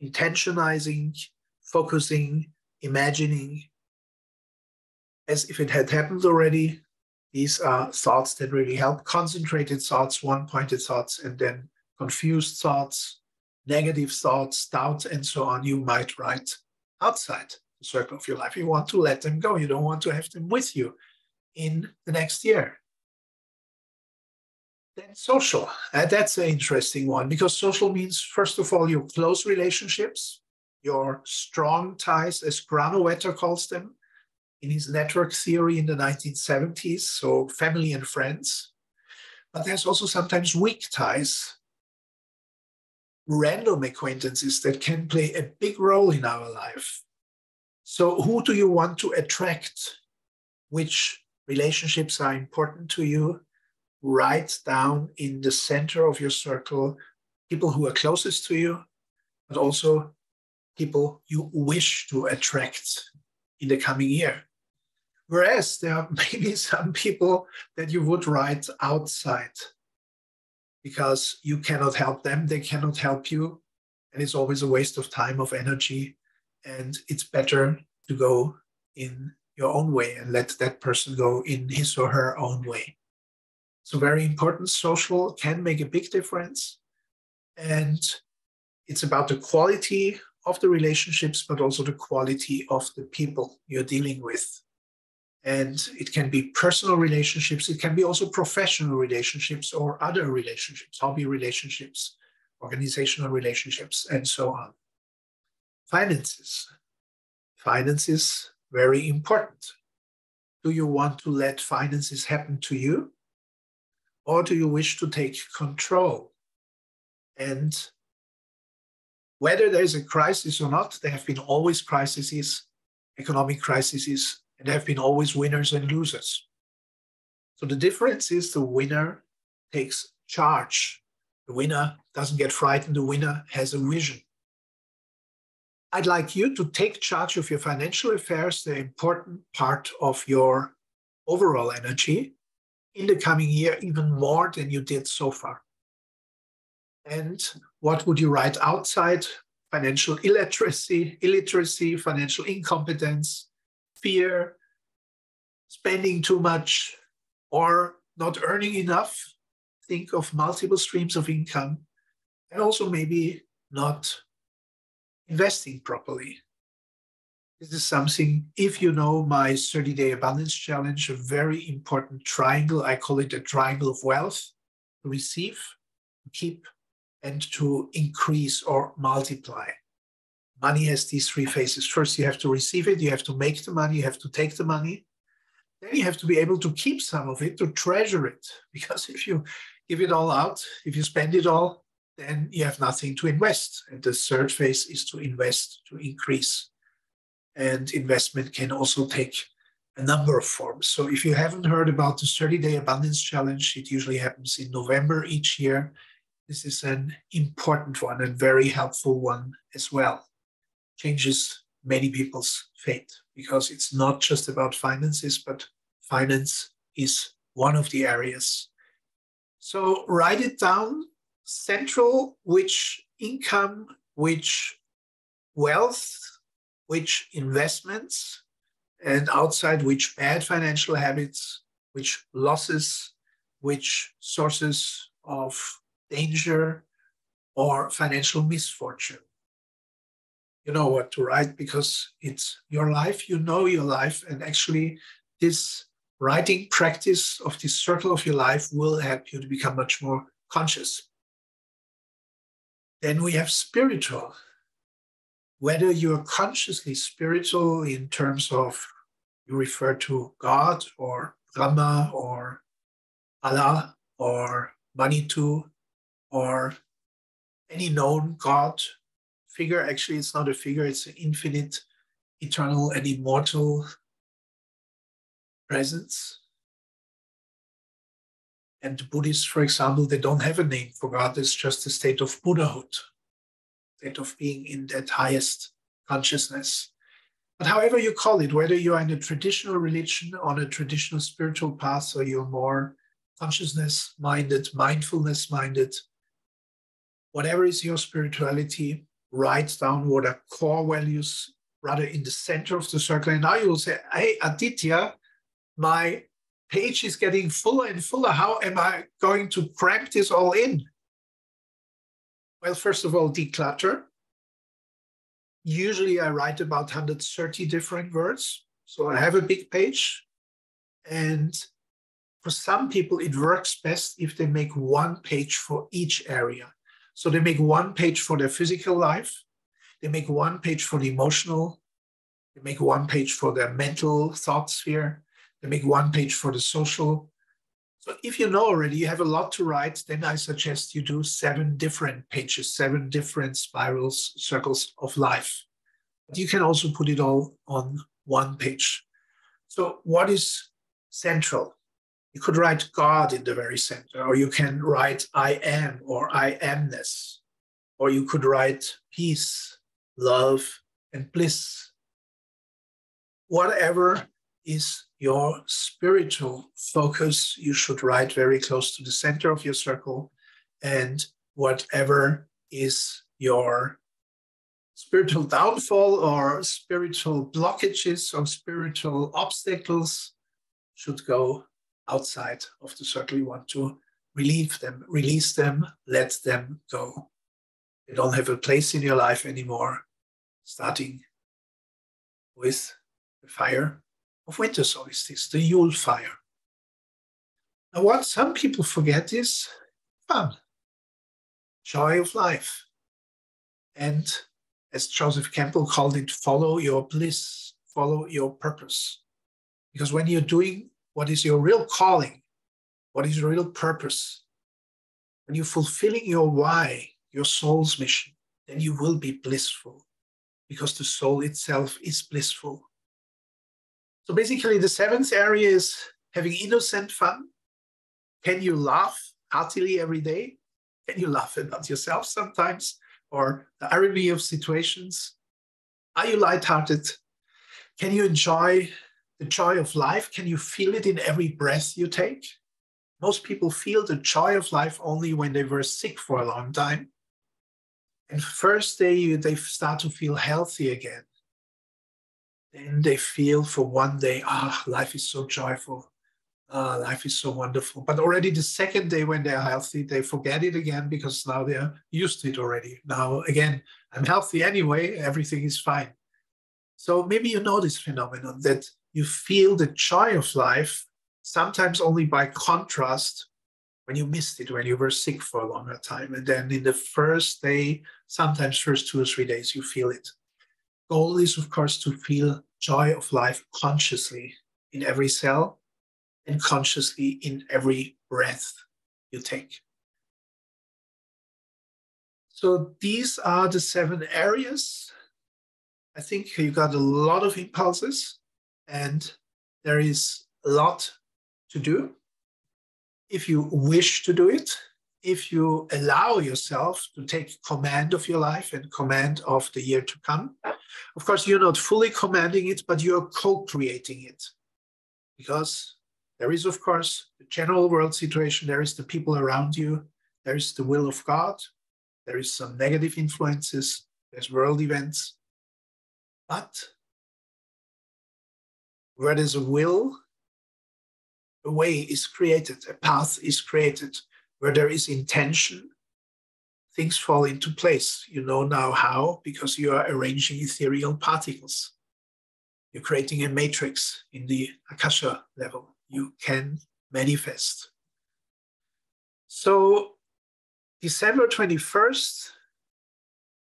Intentionizing, focusing, imagining, as if it had happened already. These are thoughts that really help. Concentrated thoughts, one-pointed thoughts, and then confused thoughts, negative thoughts, doubt, and so on, you might write outside the circle of your life. You want to let them go. You don't want to have them with you in the next year. Then social, that's an interesting one, because social means, first of all, your close relationships, your strong ties, as Granovetter calls them in his network theory in the 1970s, so family and friends. But there's also sometimes weak ties, random acquaintances that can play a big role in our life. So who do you want to attract? Which relationships are important to you? Write down in the center of your circle people who are closest to you, but also people you wish to attract in the coming year. Whereas there are maybe some people that you would write outside because you cannot help them, they cannot help you, and it's always a waste of time, of energy, and it's better to go in your own way and let that person go in his or her own way. So very important, social can make a big difference. And it's about the quality of the relationships, but also the quality of the people you're dealing with. And it can be personal relationships. It can be also professional relationships or other relationships, hobby relationships, organizational relationships, and so on. Finances. Finances, very important. Do you want to let finances happen to you? Or do you wish to take control? And whether there is a crisis or not, there have been always crises, economic crises, and there have been always winners and losers. So the difference is the winner takes charge. The winner doesn't get frightened. The winner has a vision. I'd like you to take charge of your financial affairs, the important part of your overall energy, in the coming year, even more than you did so far. And what would you write outside? Financial illiteracy, financial incompetence, fear, spending too much, or not earning enough. Think of multiple streams of income, and also maybe not investing properly. This is something, if you know my 30-day abundance challenge, a very important triangle. I call it a triangle of wealth: to receive, to keep, and to increase or multiply. Money has these three phases. First, you have to receive it, you have to make the money, you have to take the money. Then you have to be able to keep some of it, to treasure it. Because if you give it all out, if you spend it all, then you have nothing to invest. And the third phase is to invest, to increase. And investment can also take a number of forms. So if you haven't heard about the 30-day abundance challenge, it usually happens in November each year. This is an important one and very helpful one as well. Changes many people's fate, because it's not just about finances, but finance is one of the areas So write it down, central, which income, which wealth, which investments, and outside which bad financial habits, which losses, which sources of danger or financial misfortune. You know what to write because it's your life, you know your life, and actually this writing practice of this circle of your life will help you to become much more conscious. Then we have spiritual. Whether you're consciously spiritual in terms of you refer to God or Brahma or Allah or Manitou or any known God figure. Actually, it's not a figure, it's an infinite, eternal, and immortal presence. And the Buddhists, for example, they don't have a name for God. It's just a state of Buddhahood, state of being in that highest consciousness. But however you call it, whether you are in a traditional religion, on a traditional spiritual path, or you're more consciousness-minded, mindfulness-minded, whatever is your spirituality, write down what are core values, rather in the center of the circle. And now you will say, hey, Aditya, my page is getting fuller and fuller. How am I going to cram this all in? Well, first of all, declutter. Usually I write about 130 different words. So I have a big page. And for some people, it works best if they make one page for each area. So they make one page for their physical life. They make one page for the emotional. They make one page for their mental thought sphere. They make one page for the social. So if you know already you have a lot to write, then I suggest you do 7 different pages, 7 different spirals, circles of life. But you can also put it all on one page. So what is central? You could write God in the very center, or you can write I am or I amness, or you could write peace, love, and bliss. Whatever is your spiritual focus, you should write very close to the center of your circle. And whatever is your spiritual downfall or spiritual blockages or spiritual obstacles should go outside of the circle. You want to relieve them, release them, let them go. They don't have a place in your life anymore, starting with the fire of winter solstice, the Yule fire. Now, what some people forget is fun, joy of life. And as Joseph Campbell called it, follow your bliss, follow your purpose. Because when you're doing what is your real calling, what is your real purpose, when you're fulfilling your why, your soul's mission, then you will be blissful, because the soul itself is blissful. So basically, the 7th area is having innocent fun. Can you laugh heartily every day? Can you laugh about yourself sometimes, or the irony of situations? Are you lighthearted? Can you enjoy the joy of life? Can you feel it in every breath you take? Most people feel the joy of life only when they were sick for a long time. And first they start to feel healthy again. Then they feel for one day, life is so joyful. Life is so wonderful. But already the second day when they're healthy, they forget it again because now they're used to it already. Now, again, I'm healthy anyway, everything is fine. So maybe you know this phenomenon that you feel the joy of life, sometimes only by contrast when you missed it, when you were sick for a longer time. And then in the first day, sometimes first 2 or 3 days, you feel it. Goal is, of course, to feel joy of life consciously in every cell and consciously in every breath you take. So these are the 7 areas. I think you got a lot of impulses and there is a lot to do. If you wish to do it, if you allow yourself to take command of your life and command of the year to come. Of course, you're not fully commanding it, but you're co-creating it. Because There is, of course, the general world situation. There is the people around you. There is the will of God. There is some negative influences. There's world events. But where there's a will, a way is created, a path is created. Where there is intention, things fall into place. You know now how, because you are arranging ethereal particles. You're creating a matrix in the Akasha level. You can manifest. So December 21st,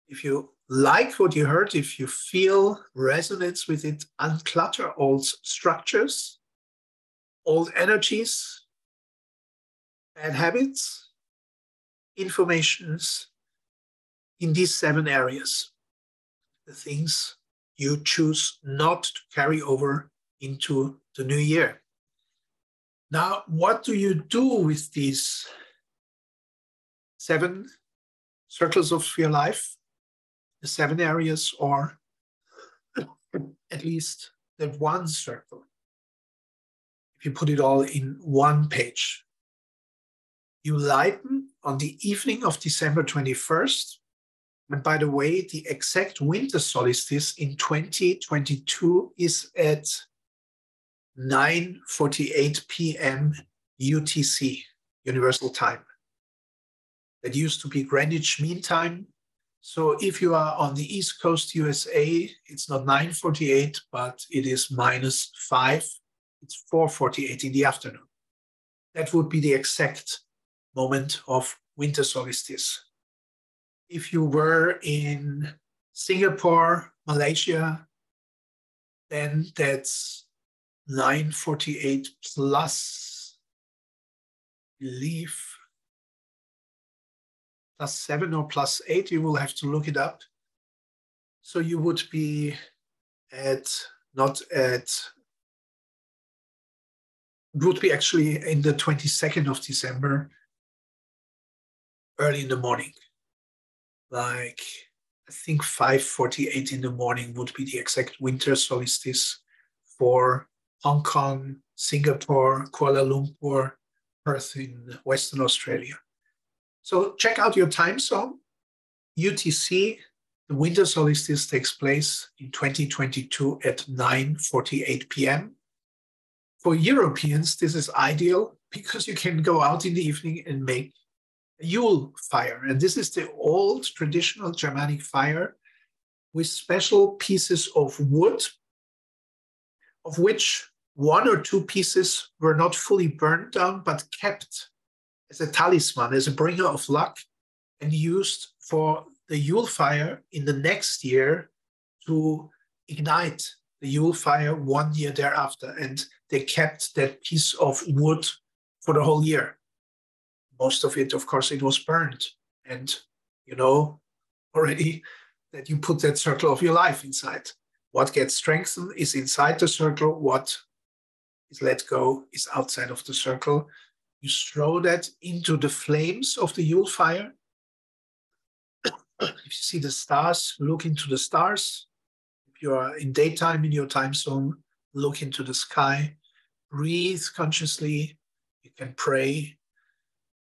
if you like what you heard, if you feel resonance with it, unclutter old structures, old energies, bad habits, informations in these 7 areas. The things you choose not to carry over into the new year. Now, what do you do with these 7 circles of your life? The 7 areas, or at least the one circle. If you put it all in one page. You lighten on the evening of December 21st. And by the way, the exact winter solstice in 2022 is at 9:48 p.m. UTC, Universal Time. That used to be Greenwich Mean Time. So if you are on the East Coast USA, it's not 9:48, but it is -5. It's 4:48 in the afternoon. That would be the exact moment of winter solstice. If you were in Singapore, Malaysia, then that's 9:48 plus, I believe, +7 or +8. You will have to look it up. So you would be would be actually in the 22nd of December, early in the morning. Like, I think 5:48 in the morning would be the exact winter solstice for Hong Kong, Singapore, Kuala Lumpur, Perth in Western Australia. So check out your time zone. UTC, the winter solstice takes place in 2022 at 9:48 p.m. For Europeans, this is ideal because you can go out in the evening and make a Yule fire. And this is the old traditional Germanic fire with special pieces of wood, of which 1 or 2 pieces were not fully burned down, but kept as a talisman, as a bringer of luck, and used for the Yule fire in the next year to ignite the Yule fire 1 year thereafter. And they kept that piece of wood for the whole year. Most of it, of course, it was burned. And you know already that you put that circle of your life inside. What gets strengthened is inside the circle. What is let go is outside of the circle. You throw that into the flames of the Yule fire. If you see the stars, look into the stars. If you are in daytime in your time zone, look into the sky. Breathe consciously. You can pray.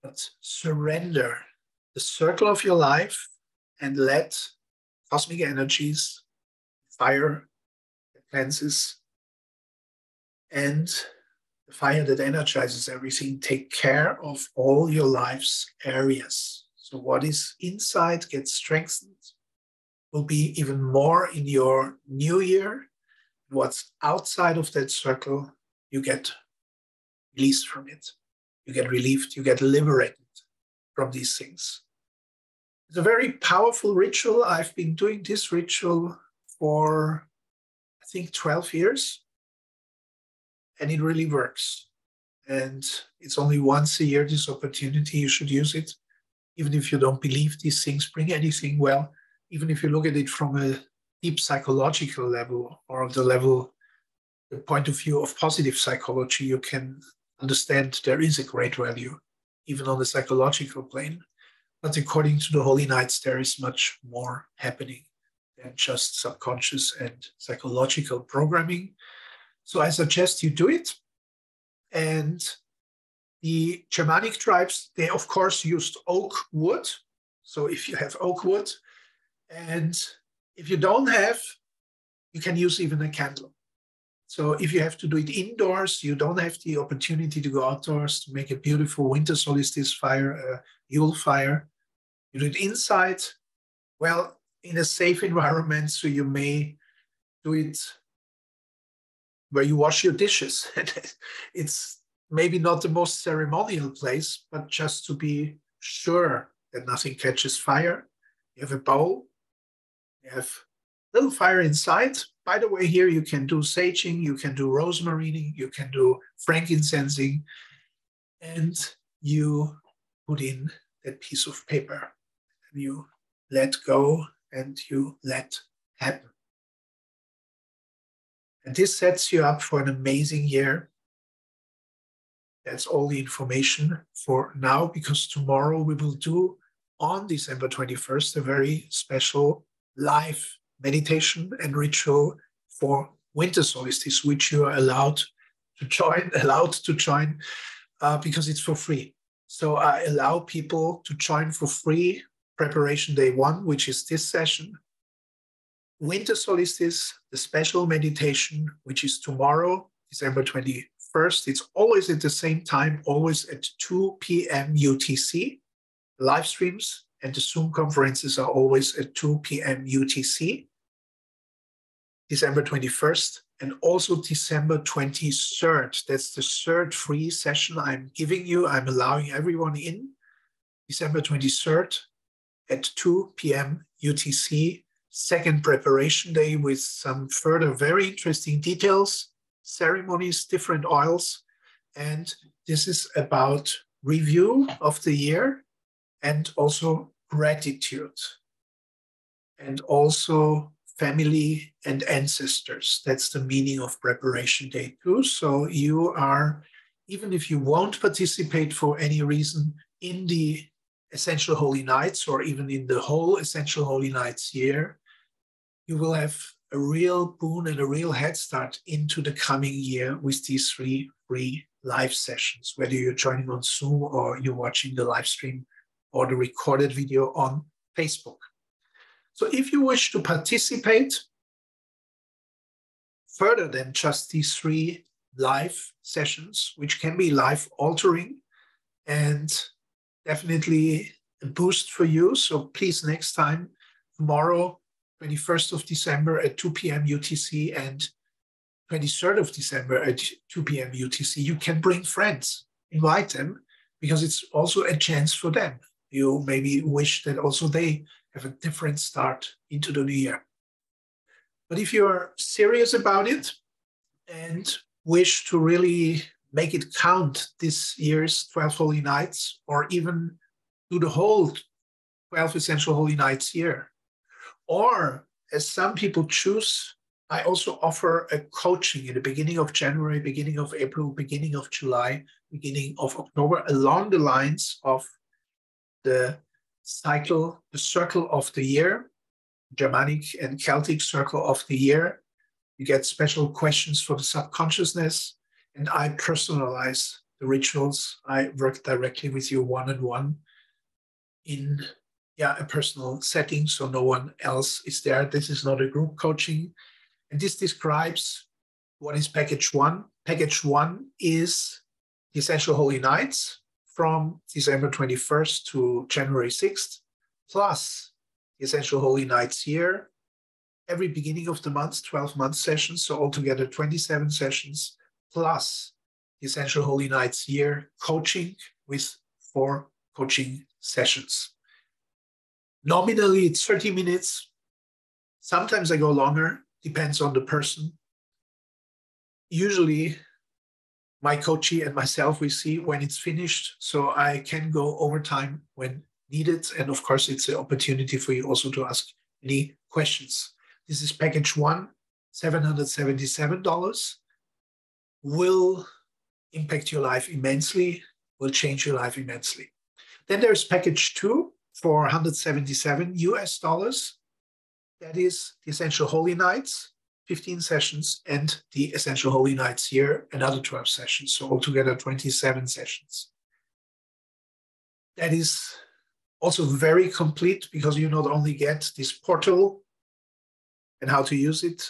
But surrender the circle of your life and let cosmic energies, fire that cleanses, and the fire that energizes everything, take care of all your life's areas. So what is inside gets strengthened, will be even more in your new year. What's outside of that circle, you get released from it. You get relieved, you get liberated from these things. It's a very powerful ritual. I've been doing this ritual for, I think, 12 years. And it really works. And it's only once a year, this opportunity. You should use it. Even if you don't believe these things bring anything, well, even if you look at it from a deep psychological level, or the point of view of positive psychology, you can understand there is a great value, even on the psychological plane. But according to the Holy Nights, there is much more happening than just subconscious and psychological programming. So I suggest you do it. And the Germanic tribes, they of course used oak wood. So if you have oak wood, and if you don't have, you can use even a candle. So if you have to do it indoors, you don't have the opportunity to go outdoors to make a beautiful winter solstice fire, a Yule fire. You do it inside, well, in a safe environment, so you may do it where you wash your dishes. It's maybe not the most ceremonial place, but just to be sure that nothing catches fire. You have a bowl, you have a little fire inside. By the way, here you can do saging, you can do rosemarying, you can do frankincensing, and you put in that piece of paper. And you let go and you let happen. And this sets you up for an amazing year. That's all the information for now, because tomorrow we will do, on December 21st, a very special live meditation and ritual for winter solstice, which you are allowed to join because it's for free. So I allow people to join for free preparation day 1, which is this session. Winter solstice, the special meditation, which is tomorrow, December 21st. It's always at the same time, always at 2 p.m. UTC. The live streams and the Zoom conferences are always at 2 p.m. UTC. December 21st and also December 23rd. That's the third free session I'm giving you. I'm allowing everyone in. December 23rd at 2 p.m. UTC. Second preparation day with some further very interesting details, ceremonies, different oils. And this is about review of the year and also gratitude and also family and ancestors. That's the meaning of preparation day 2. So you are, even if you won't participate for any reason in the Essential Holy Nights or even in the whole Essential Holy Nights year, you will have a real boon and a real head start into the coming year with these 3 free live sessions, whether you're joining on Zoom or you're watching the live stream or the recorded video on Facebook. So if you wish to participate further than just these 3 live sessions, which can be life altering and definitely a boost for you. So please, next time, tomorrow, 21st of December at 2 p.m. UTC and 23rd of December at 2 p.m. UTC, you can bring friends, invite them, because it's also a chance for them. You maybe wish that also they have a different start into the new year. But if you're serious about it and wish to really make it count this year's 12 Holy Nights, or even do the whole 12 Essential Holy Nights year, or as some people choose, I also offer a coaching in the beginning of January, beginning of April, beginning of July, beginning of October, along the lines of the cycle, the circle of the year, Germanic and Celtic circle of the year. You get special questions for the subconsciousness, and I personalize the rituals. I work directly with you one-on-one in a personal setting, so no one else is there. This is not a group coaching. And this describes what is package 1. Package 1 is the Essential Holy Nights from December 21st to January 6th, plus the Essential Holy Nights year, every beginning of the month, 12-month sessions, so altogether 27 sessions, plus the Essential Holy Nights year coaching with 4 coaching sessions. Nominally, it's 30 minutes. Sometimes I go longer, depends on the person. Usually, my coachee and myself, we see when it's finished, so I can go overtime when needed. And of course, it's an opportunity for you also to ask any questions. This is package 1, $777. Will impact your life immensely, will change your life immensely. Then there's package 2 for $177 US. That is the Essential Holy Nights 15 sessions, and the Essential Holy Nights here, another 12 sessions. So altogether 27 sessions. That is also very complete because you not only get this portal and how to use it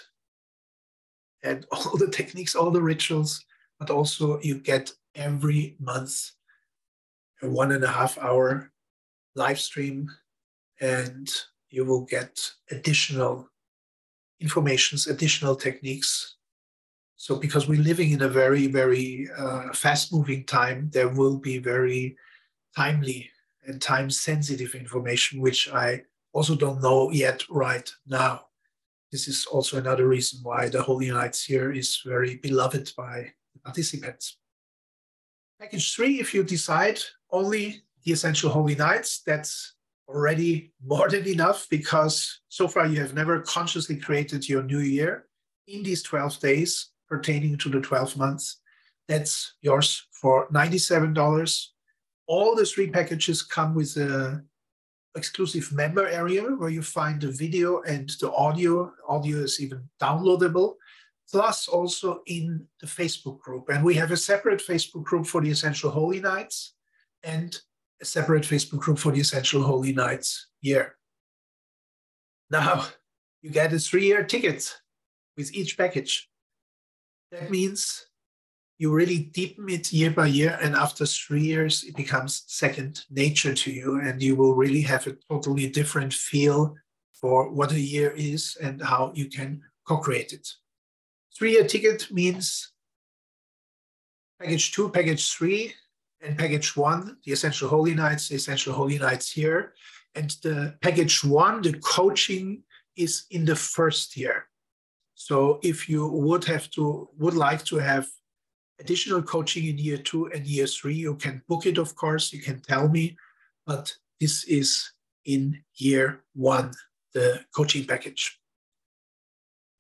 and all the techniques, all the rituals, but also you get every month a 1.5 hour live stream, and you will get additional informations, additional techniques. So because we're living in a very, very fast-moving time, there will be very timely and time-sensitive information, which I also don't know yet right now. This is also another reason why the Holy Nights here is very beloved by participants. Package 3, if you decide only the Essential Holy Nights, that's already more than enough, because so far you have never consciously created your new year in these 12 days pertaining to the 12 months. That's yours for $97. All the 3 packages come with an exclusive member area where you find the video and the audio. Audio is even downloadable, plus also in the Facebook group. And we have a separate Facebook group for the Essential Holy Nights and a separate Facebook group for the Essential Holy Nights year. Now, you get a 3-year ticket with each package. That means you really deepen it year by year, and after 3 years, it becomes second nature to you, and you will really have a totally different feel for what a year is and how you can co-create it. 3-year ticket means package 2, package 3, and package 1, the Essential Holy Nights, the Essential Holy Nights here. And the package 1, the coaching, is in the first year. So if you would like to have additional coaching in year 2 and year 3, you can book it, of course, you can tell me, but this is in year 1, the coaching package.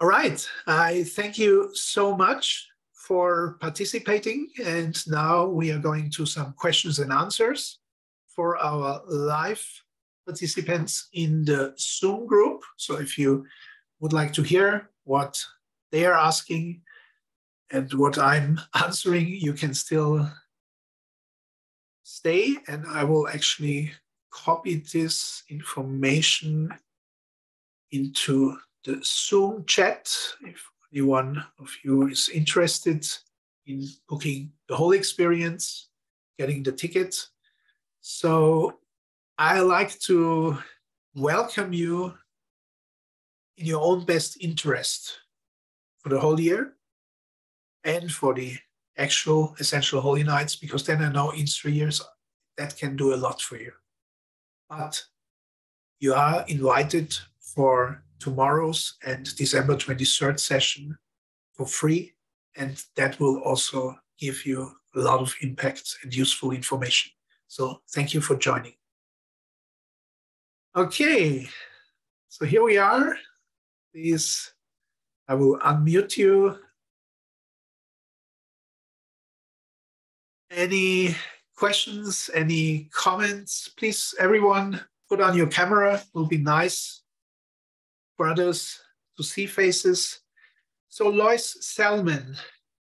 All right, I thank you so much for participating, and now we are going to some questions and answers for our live participants in the Zoom group. So if you would like to hear what they are asking and what I'm answering, you can still stay, and I will actually copy this information into the Zoom chat if anyone of you is interested in booking the whole experience, getting the ticket. So I like to welcome you in your own best interest for the whole year and for the actual Essential Holy Nights, because then I know in 3 years that can do a lot for you. But you are invited for tomorrow's and December 23rd session for free, and that will also give you a lot of impact and useful information. So thank you for joining. Okay, so here we are. Please, I will unmute you. Any questions, any comments? Please, everyone, put on your camera. It will be nice for others to see faces. So Lois Selman,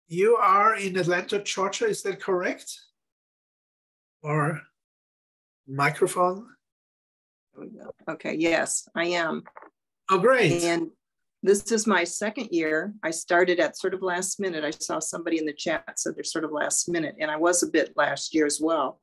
you are in Atlanta, Georgia, is that correct? Or microphone? Okay, yes, I am. Oh, great. And this is my 2nd year. I started at sort of last minute. I saw somebody in the chat said they're sort of last minute, and I was a bit last year as well.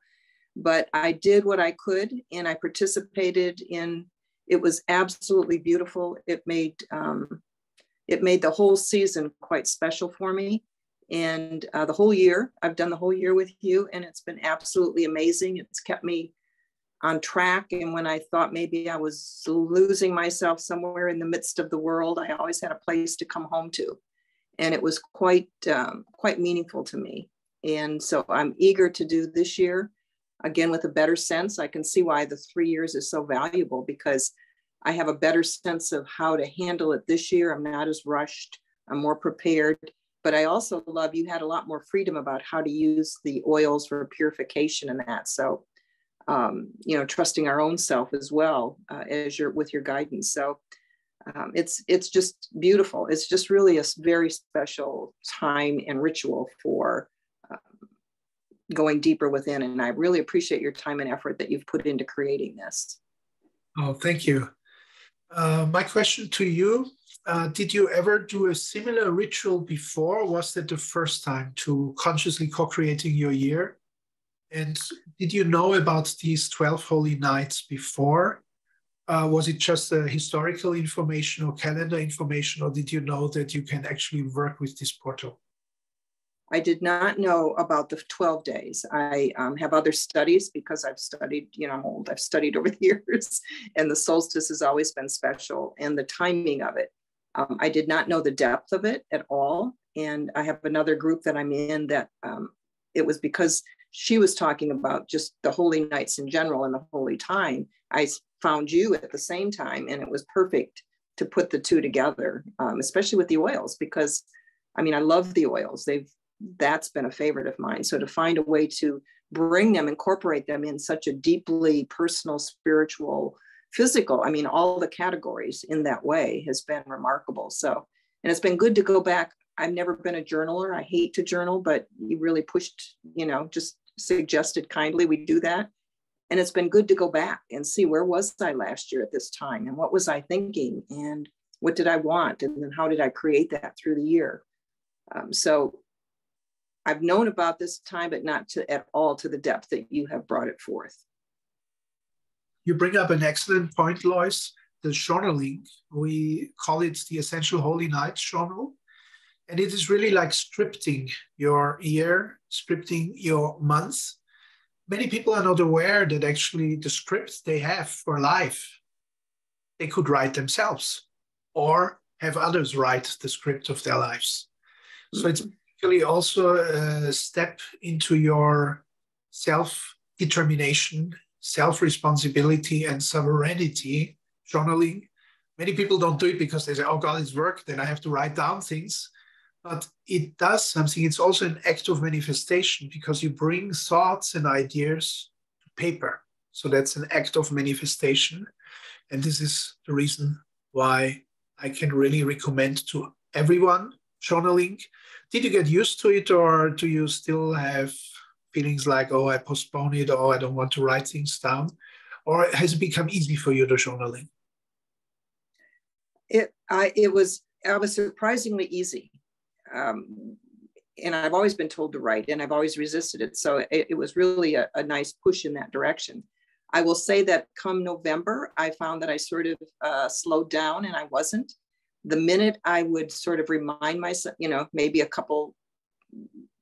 But I did what I could, and I participated in. It was absolutely beautiful. It made the whole season quite special for me. And the whole year, I've done the whole year with you, and it's been absolutely amazing. It's kept me on track. And when I thought maybe I was losing myself somewhere in the midst of the world, I always had a place to come home to. And it was quite meaningful to me. And so I'm eager to do this year. Again, with a better sense. I can see why the 3 years is so valuable, because I have a better sense of how to handle it this year. I'm not as rushed. I'm more prepared. But I also love you had a lot more freedom about how to use the oils for purification and that. So, trusting our own self as well as with your guidance. So It's just beautiful. It's just really a very special time and ritual for going deeper within. And I really appreciate your time and effort that you've put into creating this. Oh, thank you. My question to you, did you ever do a similar ritual before? Was that the first time to consciously co-creating your year? And did you know about these 12 holy nights before? Was it just historical information or calendar information, or did you know that you can actually work with this portal? I did not know about the 12 days. I have other studies because I've studied, I'm old, I've studied over the years, and the solstice has always been special, and the timing of it. I did not know the depth of it at all. And I have another group that I'm in that it was because she was talking about just the holy nights in general and the holy time. I found you at the same time, and it was perfect to put the two together, especially with the oils, because I love the oils. That's been a favorite of mine. So to find a way to bring them, incorporate them in such a deeply personal, spiritual, physical, all the categories in that way has been remarkable. So, and it's been good to go back. I've never been a journaler. I hate to journal, but you really pushed, just suggested kindly we do that. And it's been good to go back and see, where was I last year at this time? And what was I thinking? And what did I want? And then how did I create that through the year? So I've known about this time, but not at all to the depth that you have brought it forth. You bring up an excellent point, Lois. The journaling, we call it the Essential Holy Nights journal. And it is really like scripting your year, scripting your months. Many people are not aware that actually the scripts they have for life, they could write themselves or have others write the script of their lives. So it's really also a step into your self-determination, self-responsibility, and sovereignty, journaling. Many people don't do it because they say, oh God, it's work, then I have to write down things. But it does something. It's also an act of manifestation because you bring thoughts and ideas to paper. So that's an act of manifestation. And this is the reason why I can really recommend to everyone journaling. Did you get used to it, or do you still have feelings like, oh, I postpone it, or I don't want to write things down? Or has it become easy for you, the journaling? I was surprisingly easy. And I've always been told to write, and I've always resisted it. So it was really a nice push in that direction. I will say that come November, I found that I sort of slowed down, and I wasn't. The minute I would sort of remind myself, maybe a couple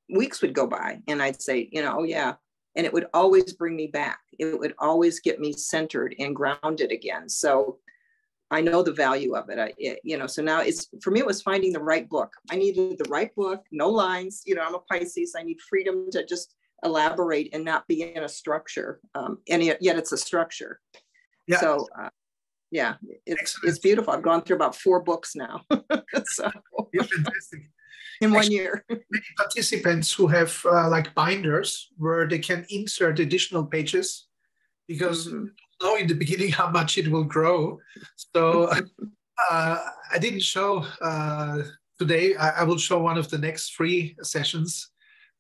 weeks would go by and I'd say, oh yeah. And it would always bring me back. It would always get me centered and grounded again. So I know the value of it. So now for me, it was finding the right book. I needed the right book, no lines. I'm a Pisces. I need freedom to just elaborate and not be in a structure. And yet it's a structure. Yeah. So yeah, it's beautiful. I've gone through about 4 books now. So you're fantastic. In 1 year. Many participants who have like binders where they can insert additional pages because know in the beginning how much it will grow. So I didn't show today. I will show one of the next 3 sessions.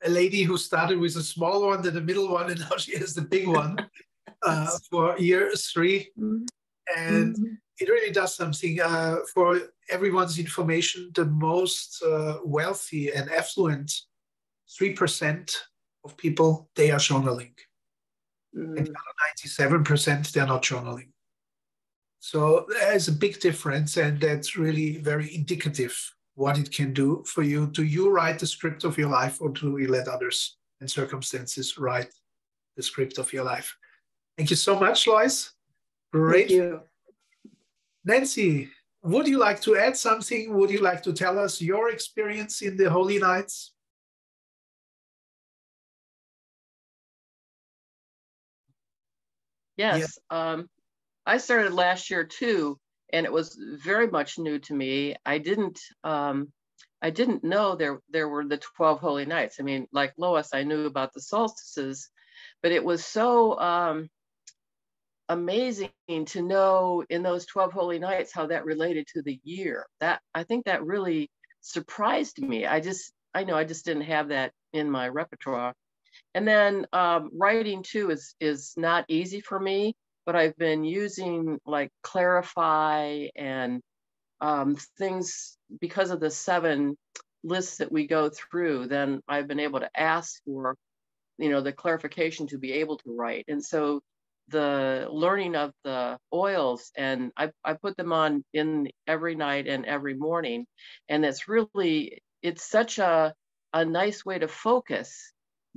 A lady who started with a small one, then a middle one, and now she has the big one for year 3. And it really does something. For everyone's information, the most wealthy and affluent 3% of people, they are journaling. And the other 97%, they're not journaling. So there's a big difference, and that's really very indicative what it can do for you. Do you write the script of your life, or do you let others and circumstances write the script of your life? Thank you so much, Lois. Great. Thank you. Nancy, would you like to add something? Would you like to tell us your experience in the Holy Nights? Yes, yeah. I started last year too, and it was very much new to me. I didn't know there were the 12 holy nights. I mean, like Lois, I knew about the solstices, but it was so amazing to know in those 12 holy nights how that related to the year. That, I think that really surprised me. I know I just didn't have that in my repertoire. And then writing too is not easy for me, but I've been using like Clarify and things because of the 7 lists that we go through. Then I've been able to ask for, the clarification to be able to write. And so the learning of the oils, and I put them on in every night and every morning. And it's such a nice way to focus.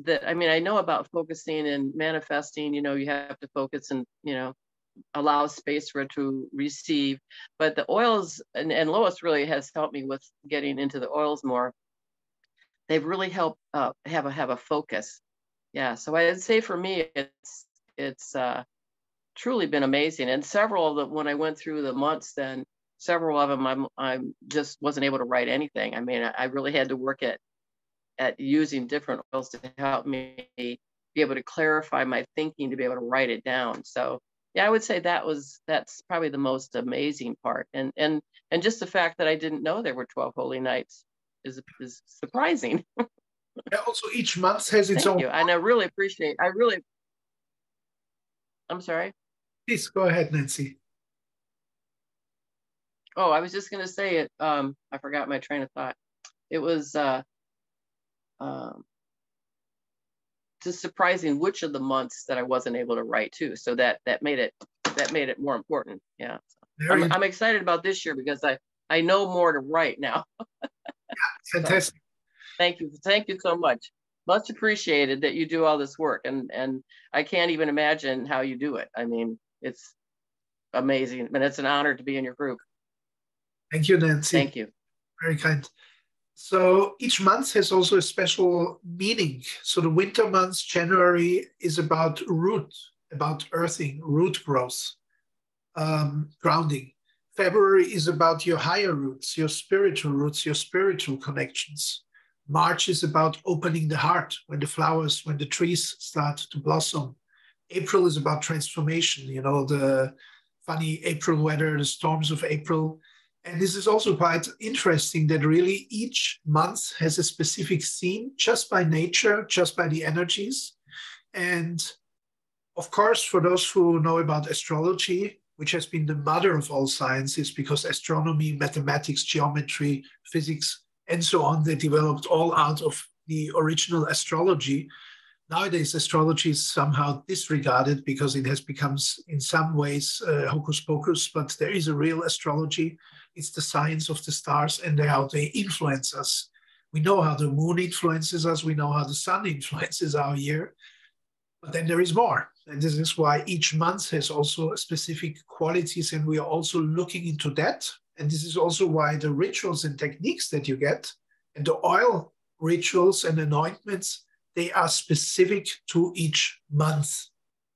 That, I mean, I know about focusing and manifesting, you have to focus and, allow space for it to receive. But the oils, and Lois really has helped me with getting into the oils more. They've really helped have a focus. Yeah, so I'd say for me, it's truly been amazing. And several of them, when I went through the months, then several of them, I just wasn't able to write anything. I mean, I really had to work at using different oils to help me be able to clarify my thinking, to be able to write it down. So yeah, I would say that's probably the most amazing part. And just the fact that I didn't know there were 12 holy nights is surprising. Yeah, also each month has its Thank own. you. And I'm sorry. Please go ahead, Nancy. Oh, I was just going to say it. I forgot my train of thought. It was just surprising which of the months that I wasn't able to write too. So that made it more important. Yeah. I'm excited about this year because I know more to write now. Fantastic. So, thank you so much. Much appreciated that you do all this work, and I can't even imagine how you do it. I mean, it's amazing, and it's an honor to be in your group. Thank you, Nancy. Thank you. Very kind. So each month has also a special meaning. So the winter months, January, is about root, about earthing, root growth, grounding. February is about your higher roots, your spiritual connections. March is about opening the heart, when the trees start to blossom. April is about transformation, the funny April weather, the storms of April. And this is also quite interesting that really each month has a specific theme just by nature, just by the energies. And of course, for those who know about astrology, which has been the mother of all sciences, because astronomy, mathematics, geometry, physics, and so on, they developed all out of the original astrology. Nowadays, astrology is somehow disregarded because it has become, in some ways, hocus pocus, but there is a real astrology. It's the science of the stars and how they influence us. We know how the moon influences us. We know how the sun influences our year. But then there is more. And this is why each month has also specific qualities, and we are also looking into that. And this is also why the rituals and techniques that you get, and the oil rituals and anointments, they are specific to each month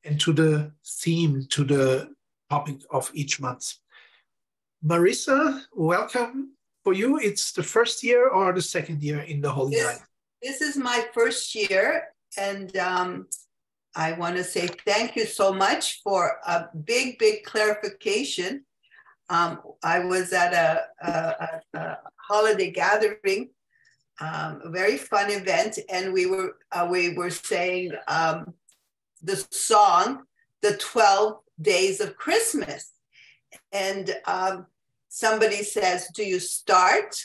and to the theme, to the topic of each month. Marissa, welcome. For you, it's the first year or the second year in the Holy Night? This is my first year, and I want to say thank you so much for a big clarification. I was at a holiday gathering, a very fun event, and we were saying the song, "The 12 Days of Christmas," and somebody says, "Do you start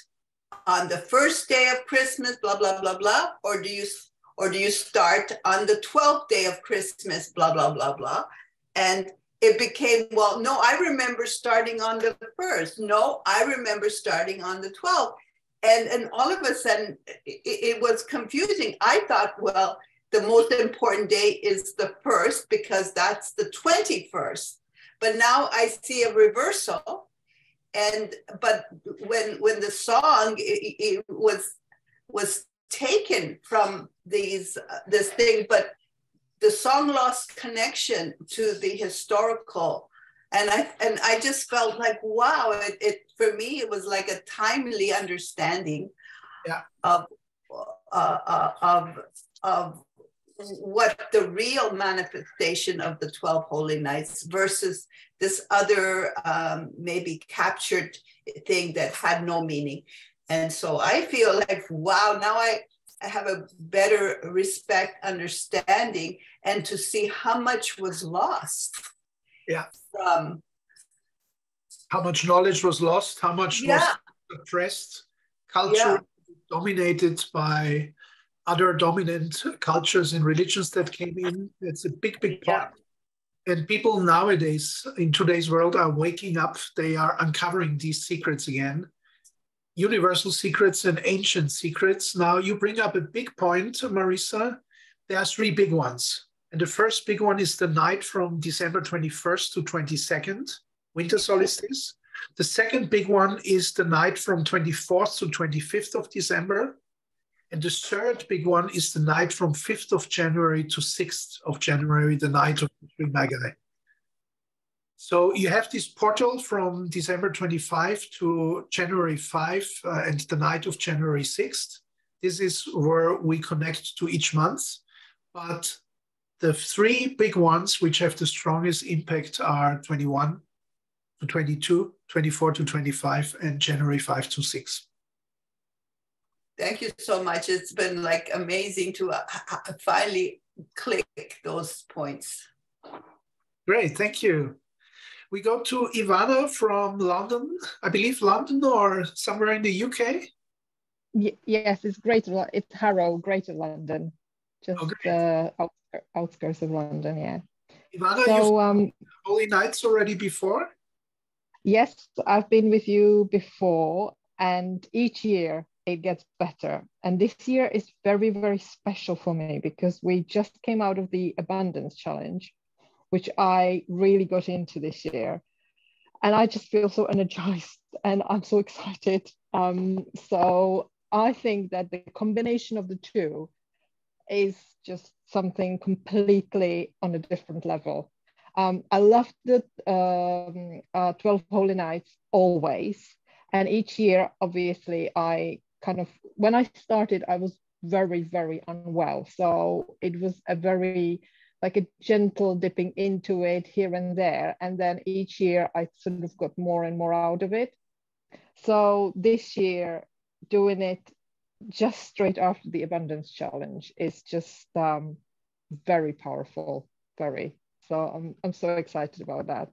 on the first day of Christmas, blah blah blah blah, or do you start on the 12th day of Christmas, blah blah blah blah?" And it became, well, no, I remember starting on the 1st. No, I remember starting on the 12th. And all of a sudden, it was confusing. I thought, well, the most important day is the 1st because that's the 21st. But now I see a reversal. But when the song it was taken from this thing, but the song lost connection to the historical, and I just felt like, wow, it for me it was like a timely understanding, yeah, of what the real manifestation of the 12 Holy Nights versus this other maybe captured thing that had no meaning. And so I feel like, wow, now I have a better respect, understanding, and to see how much was lost. Yeah. From how much knowledge was lost, how much was suppressed, culture dominated by other dominant cultures and religions that came in. It's a big, big part. And people nowadays, in today's world, are waking up. They are uncovering these secrets again. Universal secrets and ancient secrets. Now, you bring up a big point, Marisa. There are three big ones. And the first big one is the night from December 21st to 22nd, winter solstice. The second big one is the night from 24th to 25th of December. And the third big one is the night from 5th of January to 6th of January, the night of the Three Magi. So you have this portal from December 25 to January 5 and the night of January 6th. This is where we connect to each month. But the three big ones which have the strongest impact are 21 to 22, 24 to 25, and January 5 to 6. Thank you so much. It's been like amazing to finally click those points. Great, thank you. We go to Ivana from London, I believe London or somewhere in the UK. Yes, it's Harrow, Greater London, just outskirts of London, yeah. Ivana, you've Holy Nights already before? Yes, I've been with you before, and each year it gets better. And this year is very, very special for me because we just came out of the Abundance Challenge, which I really got into this year. And I just feel so energized and I'm so excited. So I think that the combination of the two is just something completely on a different level. I love the 12 Holy Nights always. And each year, obviously, when I started, I was very, very unwell. So it was like a gentle dipping into it here and there. And then each year I sort of got more and more out of it. So this year, doing it just straight after the Abundance Challenge is just very powerful, very. So I'm so excited about that.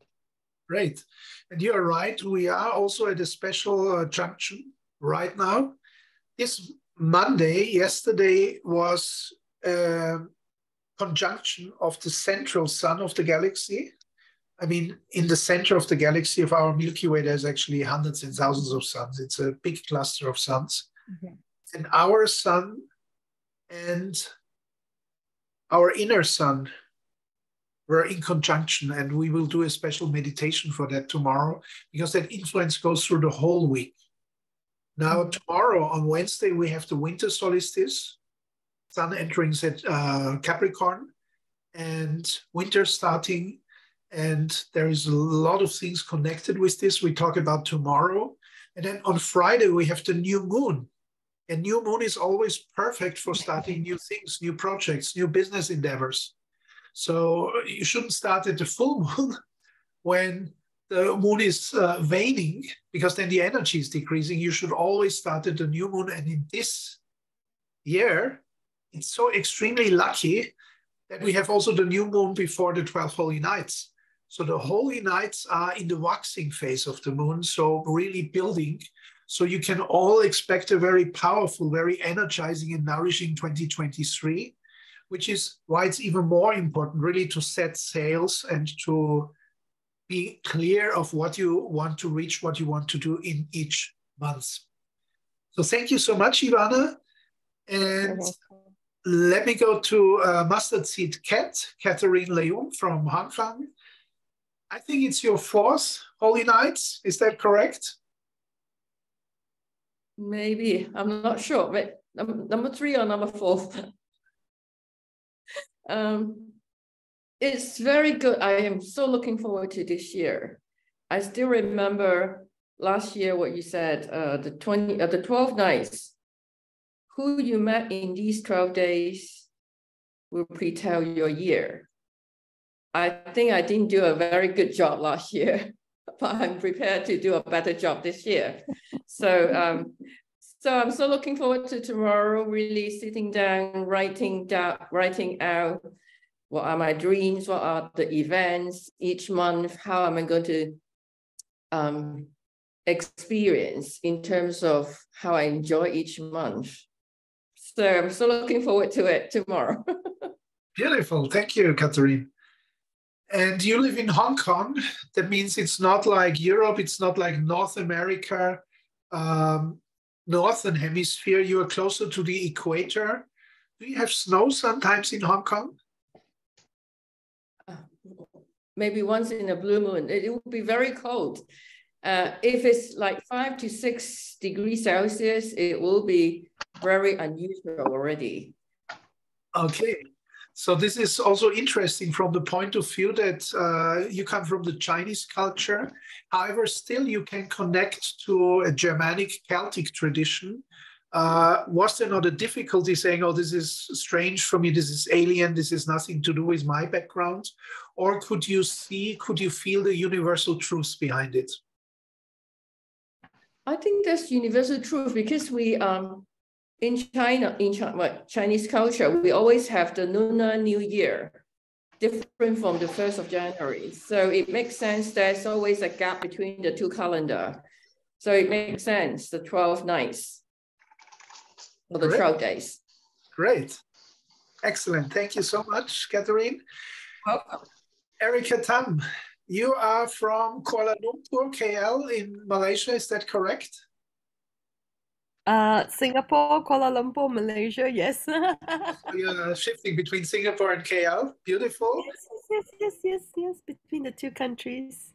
Great. And you're right. We are also at a special junction right now. This Monday, yesterday, was a conjunction of the central sun of the galaxy. I mean, in the center of the galaxy of our Milky Way, there's actually hundreds and thousands of suns. It's a big cluster of suns. Mm-hmm. And our sun and our inner sun were in conjunction, and we will do a special meditation for that tomorrow because that influence goes through the whole week. Now, tomorrow on Wednesday, we have the winter solstice, sun entering Capricorn, and winter starting. And there is a lot of things connected with this. We talk about tomorrow. And then on Friday, we have the new moon. And new moon is always perfect for starting new things, new projects, new business endeavors. So you shouldn't start at the full moon when the moon is waning, because then the energy is decreasing. You should always start at the new moon. And in this year, it's so extremely lucky that we have also the new moon before the 12 Holy Nights. So the Holy Nights are in the waxing phase of the moon, so really building. So you can all expect a very powerful, very energizing and nourishing 2023, which is why it's even more important really to set sails and to be clear of what you want to reach, what you want to do in each month. So thank you so much, Ivana. And let me go to Mustard Seed Catherine Leung from Hong Kong. I think it's your fourth Holy Nights. Is that correct? Maybe. I'm not sure. But number 3 or number 4? It's very good. I am so looking forward to this year. I still remember last year what you said, the 12 nights. Who you met in these 12 days will pretell your year. I think I didn't do a very good job last year, but I'm prepared to do a better job this year. So, so I'm so looking forward to tomorrow, really sitting down, writing out what are my dreams, what are the events each month, how am I going to experience in terms of how I enjoy each month. So I'm so looking forward to it tomorrow. Beautiful. Thank you, Catherine. And you live in Hong Kong. That means it's not like Europe. It's not like North America, Northern Hemisphere. You are closer to the equator. Do you have snow sometimes in Hong Kong? Maybe once in a blue moon. It will be very cold. If it's like 5 to 6 degrees Celsius, it will be very unusual already. Okay. So this is also interesting from the point of view that you come from the Chinese culture. However, still you can connect to a Germanic Celtic tradition. Was there not a difficulty saying, oh, this is strange for me, this is alien, this is nothing to do with my background? Or could you feel the universal truth behind it? I think that's universal truth because we in Chinese culture, we always have the Lunar New Year, different from the 1st of January. So it makes sense there's always a gap between the two calendars. So it makes sense, the 12 nights or the 12 days. Great. Excellent. Thank you so much, Catherine. Welcome. Erica Tam, you are from Kuala Lumpur, KL in Malaysia. Is that correct? Singapore, Kuala Lumpur, Malaysia, yes. So you're shifting between Singapore and KL. Beautiful. Yes, between the two countries.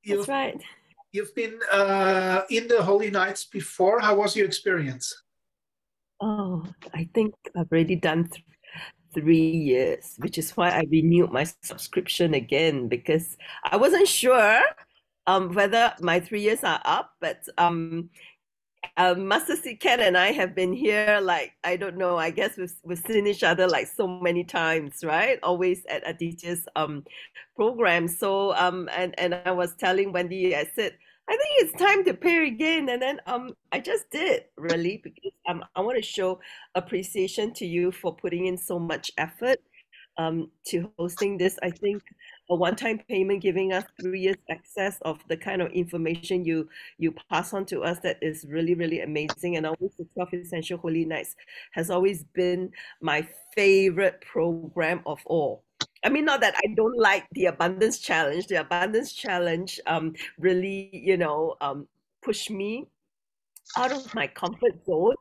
That's right. You've been in the Holy Nights before. How was your experience? Oh, I think I've already done 3 years, which is why I renewed my subscription again, because I wasn't sure whether my 3 years are up, but Master C. Ken and I have been here, like, I don't know, I guess we've seen each other like so many times, right? Always at Aditya's program. So and I was telling Wendy, I said, I think it's time to pay again. And then I just did, really, because I want to show appreciation to you for putting in so much effort to hosting this. I think a one-time payment giving us 3 years access of the kind of information you pass on to us, that is really, really amazing. And always the 12 Essential Holy Nights has always been my favorite program of all. I mean, not that I don't like the Abundance Challenge. The Abundance Challenge really, pushed me out of my comfort zone.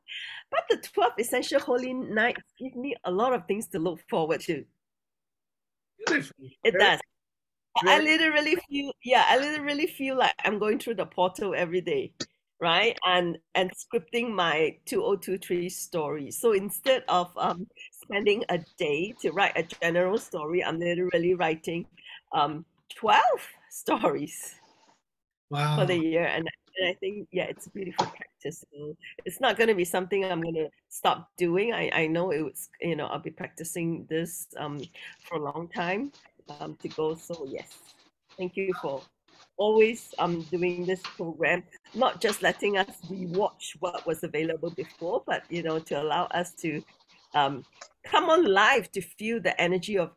But the 12 Essential Holy Nights give me a lot of things to look forward to. It does. I literally feel like I'm going through the portal every day, right? And scripting my 2023 story. So instead of spending a day to write a general story, I'm literally writing 12 stories for the year. And I think, it's a beautiful practice. So it's not going to be something I'm going to stop doing. I know it was, I'll be practicing this for a long time to go. So yes, thank you for always doing this program, not just letting us rewatch what was available before, but to allow us to come on live to feel the energy of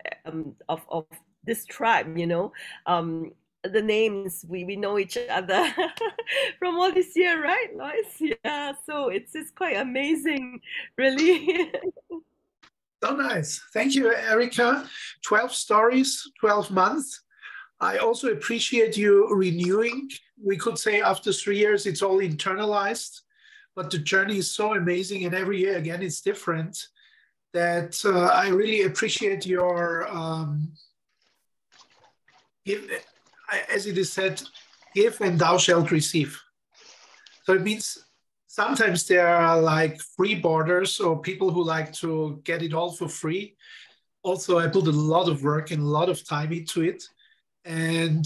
this tribe. The names, we know each other from all this year, right, Lois? Yeah, so it's quite amazing, really. So nice. Thank you, Erica. 12 stories, 12 months. I also appreciate you renewing. We could say after 3 years, it's all internalized, but the journey is so amazing, and every year, again, it's different, that I really appreciate your, as it is said, give and thou shalt receive. So it means sometimes there are like free boarders or people who like to get it all for free. Also, I put a lot of work and a lot of time into it. And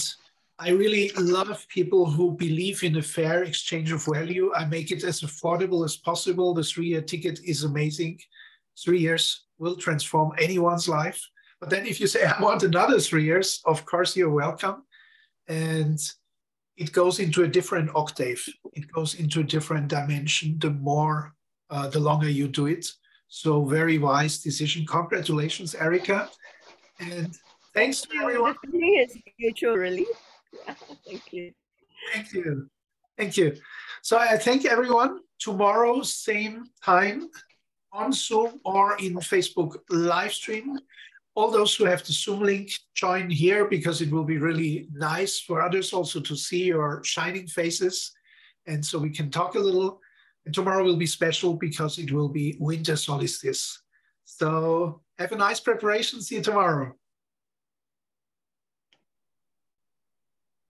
I really love people who believe in a fair exchange of value. I make it as affordable as possible. The 3-year ticket is amazing. 3 years, will transform anyone's life. But then if you say, I want another 3 years, of course, you're welcome. And it goes into a different octave. It goes into a different dimension the longer you do it. So very wise decision. Congratulations, Erica. And thanks to everyone. The feeling is mutual, really. Yeah, thank you. Thank you. Thank you. So I thank everyone. Tomorrow, same time on Zoom or in Facebook live stream. All those who have the Zoom link, join here because it will be really nice for others also to see your shining faces. And so we can talk a little. And tomorrow will be special because it will be winter solstice. So have a nice preparation. See you tomorrow.